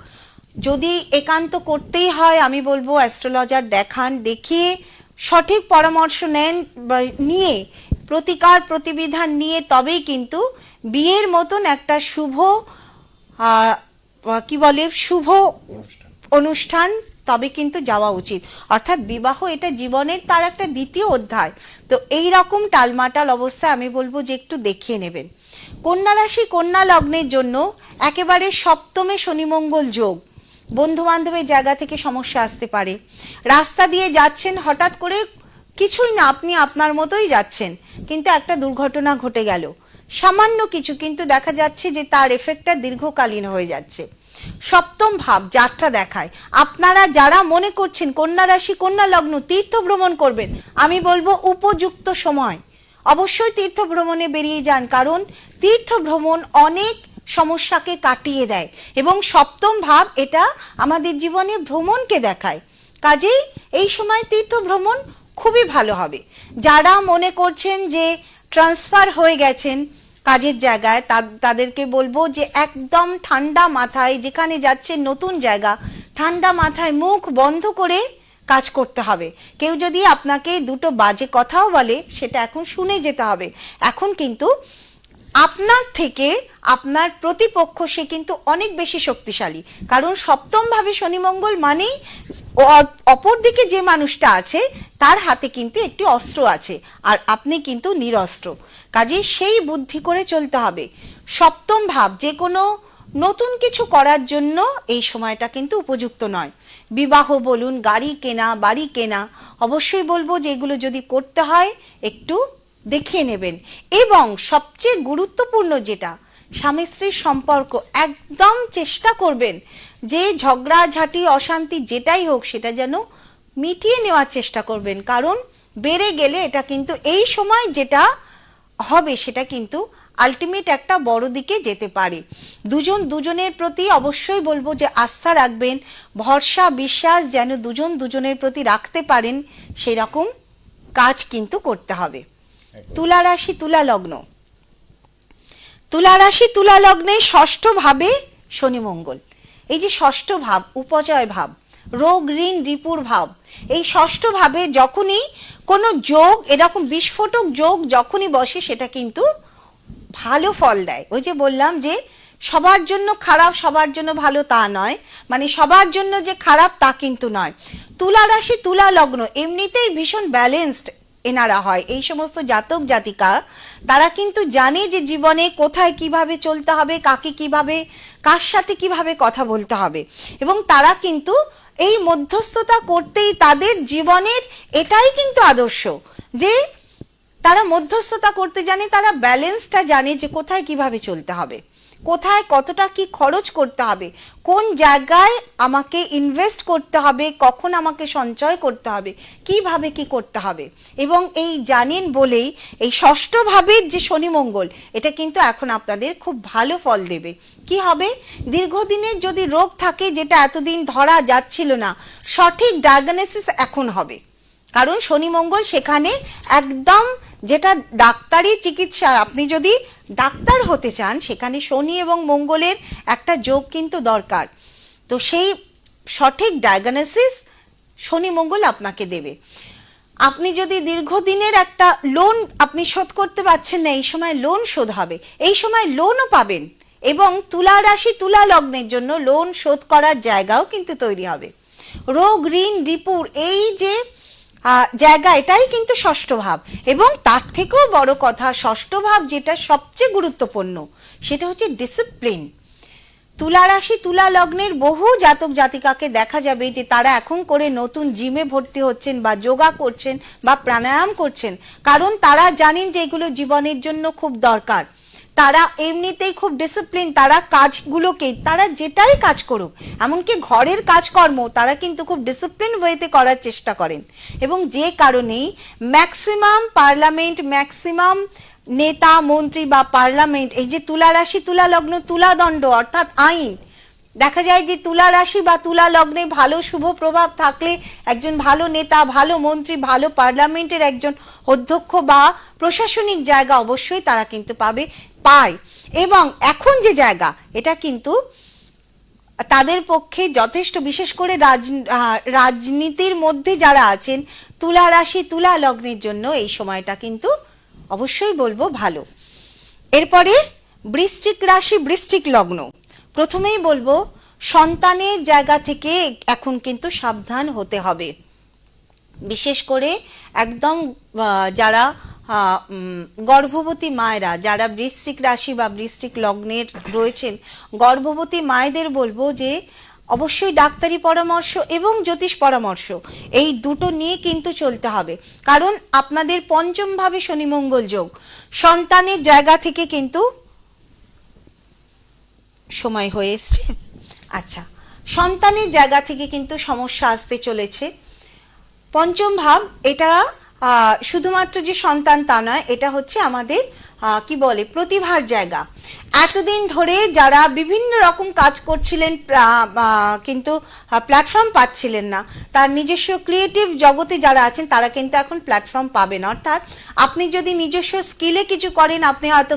যদি একান্ত করতেই হয়, আমি বলবো অ্যাস্ট্রোলজার দেখান, দেখিয়ে সঠিক পরামর্শ নেন, নিয়ে প্রতিকার প্রতিবিধান নিয়ে তবেই কিন্তু বিয়ের মতন একটা শুভ শুভ অনুষ্ঠান তবে কিন্তু যাওয়া উচিত। অর্থাৎ বিবাহ এটা জীবনের তার একটা দ্বিতীয় অধ্যায়। তো এই রকম টালমাটাল অবস্থায় আমি বলবো যে একটু দেখিয়ে নেবেন। কন্যা রাশি, কন্যা লগ্নের জন্য একেবারে সপ্তমে শনি মঙ্গল যোগ। বন্ধু বান্ধবের জায়গা থেকে সমস্যা আসতে পারে। রাস্তা দিয়ে যাচ্ছেন, হঠাৎ করে কিছুই না, আপনি আপনার মতোই যাচ্ছেন, কিন্তু একটা দুর্ঘটনা ঘটে গেল, সামান্য কিছু, কিন্তু দেখা যাচ্ছে যে তার এফেক্টটা দীর্ঘকালীন হয়ে যাচ্ছে। সপ্তম ভাব যাত্রা দেখায়। আপনারা যারা মনে করছেন কন্যা রাশি, কন্যা লগ্ন তীর্থ ভ্রমণ করবেন, আমি বলবো উপযুক্ত সময় অবশ্যই তীর্থ ভ্রমণে বেরিয়ে যান, কারণ তীর্থ ভ্রমণ অনেক সমস্যাকে কাটিয়ে দেয়। এবং সপ্তম ভাব এটা আমাদের জীবনের ভ্রমণকে দেখায়। কাজেই এই সময় তীর্থ ভ্রমণ খুবই ভালো হবে। যারা মনে করছেন যে ট্রান্সফার হয়ে গেছেন কাজের জায়গায়, তাদেরকে বলবো যে একদম ঠান্ডা মাথায়, যেখানে যাচ্ছে নতুন জায়গা, ঠান্ডা মাথায় মুখ বন্ধ করে কাজ করতে হবে। কেউ যদি আপনাকে দুটো বাজে কথাও বলে, সেটা এখন শুনে যেতে হবে। এখন কিন্তু আপনার থেকে আপনার প্রতিপক্ষ সে কিন্তু অনেক বেশি শক্তিশালী, কারণ সপ্তম ভাবে শনি মঙ্গল মানেই অপর দিকে যে মানুষটা আছে তার হাতে কিন্তু একটি অস্ত্র আছে, আর আপনি কিন্তু নিরস্ত্র। কাজে সেই বুদ্ধি করে চলতে হবে। সপ্তম ভাব যে কোনো নতুন কিছু করার জন্য এই সময়টা কিন্তু উপযুক্ত নয়। বিবাহ বলুন, গাড়ি কেনা, বাড়ি কেনা, অবশ্যই বলবো যে এগুলো যদি করতে হয় একটু দেখিয়ে নেবেন। এবং সবচেয়ে গুরুত্বপূর্ণ যেটা, স্বামী স্ত্রীর সম্পর্ক একদম চেষ্টা করবেন যে ঝগড়াঝাটি অশান্তি যেটাই হোক সেটা যেন মিটিয়ে নেওয়ার চেষ্টা করবেন, কারণ বেড়ে গেলে এটা কিন্তু এই সময় যেটা হবে সেটা কিন্তু আলটিমেট একটা বড় দিকে যেতে পারে। দুজন দুজনের প্রতি অবশ্যই বলবো যে আস্থা রাখবেন, ভরসা বিশ্বাস যেন দুজন দুজনের প্রতি রাখতে পারেন সেরকম কাজ কিন্তু করতে হবে। তুলা রাশি তুলা লগ্ন, তুলা রাশি তুলা লগ্নে ষষ্ঠ ভাবে শনি মঙ্গল। এই যে ষষ্ঠ ভাব, উপচয় ভাব, রোগ ঋণ রিপুর ভাব, এই ষষ্ঠ ভাবে যখনই কোনো যোগ, এরকম বিস্ফোটক যোগ যখনই বসে সেটা কিন্তু ভালো ফল দেয়। ওই যে বললাম যে সবার জন্য খারাপ সবার জন্য ভালো তা নয়, মানে সবার জন্য যে খারাপ তা কিন্তু নয়। তুলা রাশি তুলা লগ্ন এমনিতেই ভীষণ ব্যালেন্সড এনারা হয়। এই সমস্ত জাতক জাতিকা তারা কিন্তু জানে যে জীবনে কোথায় কিভাবে চলতে হবে, কাকে কিভাবে, কার সাথে কিভাবে কথা বলতে হবে, এবং তারা কিন্তু এই মধ্যস্থতা করতেই তাদের জীবনের এটাই কিন্তু আদর্শ যে তারা মধ্যস্থতা করতে জানে, তারা ব্যালেন্সটা জানে যে কোথায় কিভাবে চলতে হবে, কোথায় কতটা কি খরচ করতে হবে, কোন জায়গায় আমাকে ইনভেস্ট করতে হবে, কখন আমাকে সঞ্চয় করতে হবে, কিভাবে কি করতে হবে। এবং এই জানেন বলেই এই ষষ্ঠ ভাবের যে শনি মঙ্গল এটা কিন্তু এখন আপনাদের খুব ভালো ফল দেবে। কি হবে, দীর্ঘদিনের যদি রোগ থাকে যেটা এতদিন ধরা যাচ্ছিল না, সঠিক ডায়াগনোসিস এখন হবে, কারণ শনি মঙ্গল সেখানে একদম যেটা ডাক্তারি চিকিৎসা, আপনি যদি ডাক্তার হতে চান সেখানে শনি এবং মঙ্গলের একটা যোগ কিন্তু দরকার। তো সেই সঠিক ডায়াগনোসিস শনি মঙ্গল আপনাকে দেবে। আপনি যদি দীর্ঘদিনের একটা লোন আপনি শোধ করতে পারছেন না, এই সময় লোন শোধ হবে, এই সময় লোনও পাবেন, এবং তুলা রাশি তুলা লগ্নের জন্য লোন শোধ করার জায়গাও কিন্তু তৈরি হবে। রোগ ঋণ রিপুর এই যে জায়গা, এটাই কিন্তু ষষ্ঠ ভাব, এবং তার থেকেও বড় কথা ষষ্ঠ ভাব যেটা সবচেয়ে গুরুত্বপূর্ণ সেটা হচ্ছে ডিসিপ্লিন। তুলা রাশি তুলা লগ্নের বহু জাতক জাতিকাকে দেখা যাবে যে তারা এখন করে নতুন জিমে ভর্তি হচ্ছেন বা যোগা করছেন বা প্রাণায়াম করছেন, কারণ তারা জানেন যে এগুলো জীবনের জন্য খুব দরকার। তারা এমনিতেই খুব ডিসিপ্লিন, তারা কাজগুলোকে, তারা যেটাই কাজ করুক, এমনকি ঘরের কাজকর্ম তারা কিন্তু খুব ডিসিপ্লিন ওয়েতে করার চেষ্টা করেন, এবং যে কারণেই ম্যাক্সিমাম পার্লামেন্ট, ম্যাক্সিমাম নেতা মন্ত্রী বা পার্লামেন্ট, এই যে তুলা রাশি তুলা লগ্ন তুলাদণ্ড অর্থাৎ আইন, দেখা যায় যে তুলা রাশি বা তুলা লগ্নে ভালো শুভ প্রভাব থাকলে একজন ভালো নেতা, ভালো মন্ত্রী, ভালো পার্লামেন্টের একজন অধ্যক্ষ বা প্রশাসনিক জায়গা অবশ্যই তারা কিন্তু পায়। এবং এখন যে জায়গা এটা কিন্তু তাদের পক্ষে যথেষ্ট, বিশেষ করে রাজনীতির মধ্যে যারা আছেন তুলা রাশি তুলা লগ্নের জন্য এই সময়টা কিন্তু অবশ্যই বলবো ভালো। এরপরে বৃশ্চিক রাশি বৃশ্চিক লগ্ন, প্রথমেই বলবো সন্তানের জায়গা থেকে এখন কিন্তু সাবধান হতে হবে, বিশেষ করে একদম যারা গর্ভবতী মায়েরা, যারা বৃশ্চিক রাশি বা বৃশ্চিক লগ্নের রয়েছেন, গর্ভবতী মায়েদের বলবো যে অবশ্যই ডাক্তারি পরামর্শ এবং জ্যোতিষ পরামর্শ এই দুটো নিয়ে কিন্তু চলতে হবে, কারণ আপনাদের পঞ্চম ভাবে শনি মঙ্গল যোগ, সন্তানের জায়গা থেকে কিন্তু সময় হয়ে এসছে। আচ্ছা, সন্তানের জায়গা থেকে কিন্তু সমস্যা আসতে চলেছে। পঞ্চম ভাব এটা শুধুমাত্র যে সন্তান তা নয়, এটা হচ্ছে আমাদের কি বলে প্রতিভার জায়গা। এতদিন ধরে যারা বিভিন্ন রকম কাজ করছিলেন কিন্তু প্ল্যাটফর্ম পাচ্ছিলেন না, তার নিজস্ব ক্রিয়েটিভ জগতে যারা আছেন তারা কিন্তু এখন প্ল্যাটফর্ম পাবেন। অর্থাৎ আপনি যদি নিজস্ব স্কিলে কিছু করেন, আপনি হয়তো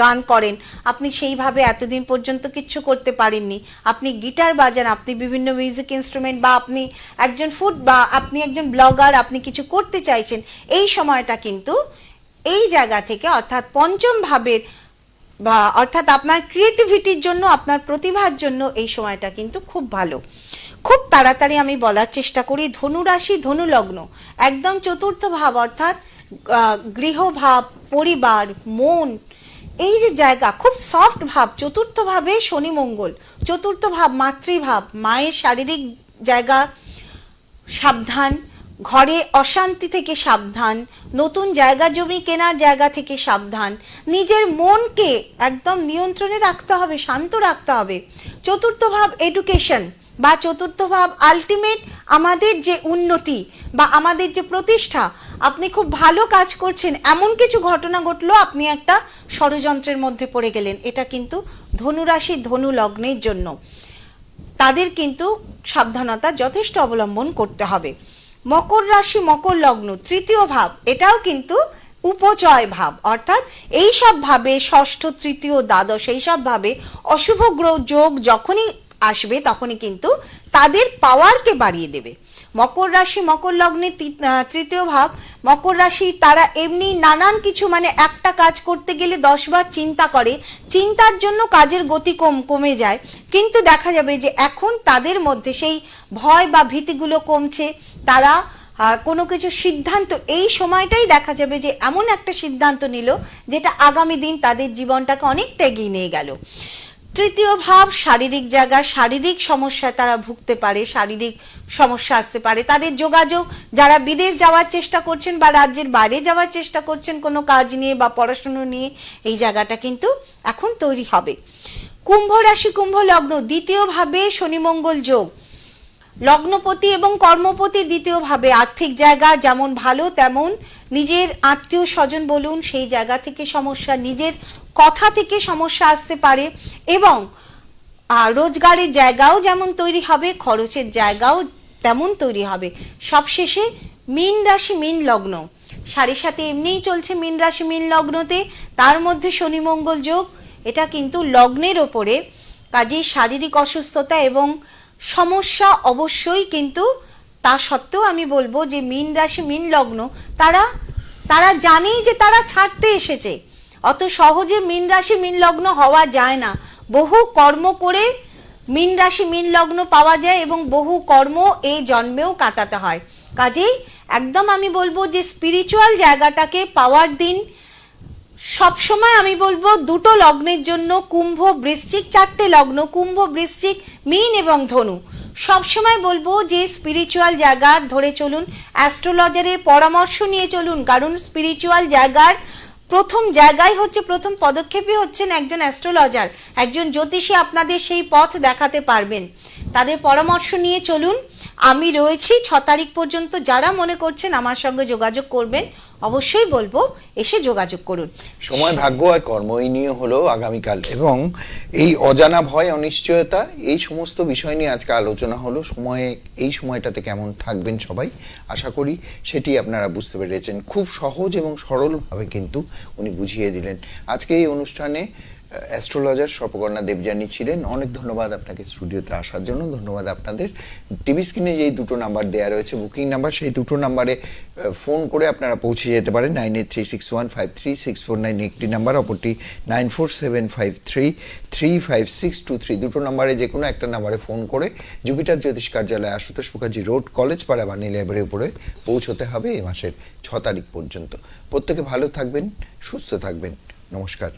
গান করেন, আপনি সেইভাবে এতদিন পর্যন্ত কিচ্ছু করতে পারেননি, আপনি গিটার বাজান, আপনি বিভিন্ন মিউজিক ইনস্ট্রুমেন্ট, বা আপনি একজন বা আপনি একজন ব্লগার, আপনি কিছু করতে চাইছেন, এই সময়টা কিন্তু এই জায়গা থেকে অর্থাৎ পঞ্চম ভাবের বা অর্থাৎ আপনার ক্রিয়েটিভিটির জন্য, আপনার প্রতিভার জন্য এই সময়টা কিন্তু খুব ভালো। খুব তাড়াতাড়ি আমি বলার চেষ্টা করি, ধনু রাশি ধনু লগ্ন একদম চতুর্থ ভাব অর্থাৎ গৃহভাব, পরিবার, মন, এই যে জায়গা খুব সফট ভাব, চতুর্থ ভাবে শনি মঙ্গল, চতুর্থ ভাব মাতৃভাব, মায়ের শারীরিক জায়গা সাবধান, ঘরে অশান্তি থেকে সাবধান, নতুন জায়গা জমি কেনার জায়গা থেকে সাবধান, নিজের মনকে একদম নিয়ন্ত্রণে রাখতে হবে, শান্ত রাখতে হবে। চতুর্থ ভাব এডুকেশন বা চতুর্থ ভাব আলটিমেট আমাদের যে উন্নতি বা আমাদের যে প্রতিষ্ঠা, আপনি খুব ভালো কাজ করছেন, এমন কিছু ঘটনা ঘটলো, আপনি একটা ষড়যন্ত্রের মধ্যে পড়ে গেলেন। এটা কিন্তু ধনুরাশি ধনু লগ্নের জন্য তাদের কিন্তু সাবধানতা যথেষ্ট অবলম্বন করতে হবে। মকর রাশি মকর লগ্ন তৃতীয় ভাব, এটাও কিন্তু উপচয় ভাব, অর্থাৎ এই সব ভাবে ষষ্ঠ তৃতীয় দ্বাদশ এই সব ভাবে অশুভ গ্রহ যোগ যখনই আসবে তখনই কিন্তু তাদের পাওয়ারকে বাড়িয়ে দেবে। মকর রাশি মকর লগ্নের তৃতীয় ভাব, মকর রাশি তারা এমনি নানান কিছু মানে একটা কাজ করতে গেলে 10 বার চিন্তা করে, চিন্তার জন্য কাজের গতি কমে যায়, কিন্তু দেখা যাবে যে এখন তাদের মধ্যে সেই ভয় বা ভীতিগুলো কমছে, তারা কোনো কিছু সিদ্ধান্ত এই সময়টাই দেখা যাবে যে এমন একটা সিদ্ধান্ত নিল যেটা আগামী দিন তাদের জীবনটাকে অনেকটা এগিয়ে নিয়ে গেল। তৃতীয় ভাব শারীরিক জায়গা, শারীরিক সমস্যায় তারা ভুগতে পারে, শারীরিক সমস্যা আসতে পারে, তাদের যোগাযোগ, যারা বিদেশ যাওয়ার চেষ্টা করছেন বা রাজ্যের বাইরে যাওয়ার চেষ্টা করছেন কোনো কাজ নিয়ে বা পড়াশুনো নিয়ে, এই জায়গাটা কিন্তু এখন তৈরি হবে। কুম্ভ রাশি কুম্ভ লগ্ন দ্বিতীয় ভাবে শনি মঙ্গল যোগ, লগ্নপতি এবং কর্মপতি দ্বিতীয় ভাবে, আর্থিক জায়গা যেমন ভালো তেমন নিজের আত্মীয় স্বজন বলুন সেই জায়গা থেকে সমস্যা, নিজের কথা থেকে সমস্যা আসতে পারে, এবং রোজগারের জায়গাও যেমন তৈরি হবে খরচের জায়গাও তেমন তৈরি হবে। সবশেষে মীন রাশি মীন লগ্ন, সাড়ে সাথে এমনিই চলছে মীন রাশি মীন লগ্নতে, তার মধ্যে শনি মঙ্গল যোগ, এটা কিন্তু লগ্নের ওপরে, কাজেই শারীরিক অসুস্থতা এবং সমস্যা অবশ্যই, কিন্তু তা সত্ত্বেও আমি বলবো যে মীন রাশি মীন লগ্ন তারা জানেই যে তারা ছাড়তে এসেছে, অত সহজে মীন রাশি মীন লগ্ন হওয়া যায় না, বহু কর্ম করে মীন রাশি মীন লগ্ন পাওয়া যায় এবং বহু কর্ম এই জন্মেও কাটাতে হয়। কাজেই একদম আমি বলবো যে স্পিরিচুয়াল জায়গাটাকে পাওয়ার দিন। সবসময় আমি বলবো দুটো লগ্নের জন্য, কুম্ভ বৃশ্চিক, চারটে লগ্ন কুম্ভ বৃশ্চিক মীন এবং ধনু, সবসময় বলবো যে স্পিরিচুয়াল জায়গা ধরে চলুন, অ্যাস্ট্রোলজারের পরামর্শ নিয়ে চলুন, কারণ স্পিরিচুয়াল জায়গার প্রথম জায়গায় হচ্ছে, প্রথম পদক্ষেপই হচ্ছেন একজন অ্যাস্ট্রোলজার, একজন জ্যোতিষী আপনাদের সেই পথ দেখাতে পারবেন, তাদের পরামর্শ নিয়ে চলুন। আমি রয়েছি 6 তারিখ পর্যন্ত, যারা মনে করছেন আমার সঙ্গে যোগাযোগ করবেন অবশ্যই বলবো এসে যোগাযোগ করুন। সময় ভাগ্য আর কর্ম এই নিয়ে হলো আগামীকাল, এবং এই অজানা ভয় অনিশ্চয়তা এই সমস্ত বিষয় নিয়ে আজকে আলোচনা হলো। এই সময়টাতে কেমন থাকবেন সবাই, আশা করি সেটি আপনারা বুঝতে পেরেছেন। খুব সহজ এবং সরলভাবে কিন্তু উনি বুঝিয়ে দিলেন। আজকে এই অনুষ্ঠানে অ্যাস্ট্রোলজার সর্পকর্ণা দেবযানী ছিলেন। অনেক ধন্যবাদ আপনাকে স্টুডিওতে আসার জন্য। ধন্যবাদ আপনাদের। টিভি স্ক্রিনে যেই দুটো নাম্বার দেওয়া রয়েছে বুকিং নাম্বার, সেই দুটো নাম্বারে ফোন করে আপনারা পৌঁছে যেতে পারেন। 9836153649 একটি নাম্বার, অপরটি 9475335623। দুটো নাম্বারে যে কোনো একটা নাম্বারে ফোন করে জুপিটার জ্যোতিষ কার্যালয়, আশুতোষ মুখার্জি রোড, কলেজ পাড়া, বাণী লাইব্রেরির উপরে পৌঁছতে হবে এই মাসের 6 তারিখ পর্যন্ত। প্রত্যেকে ভালো থাকবেন, সুস্থ থাকবেন। নমস্কার।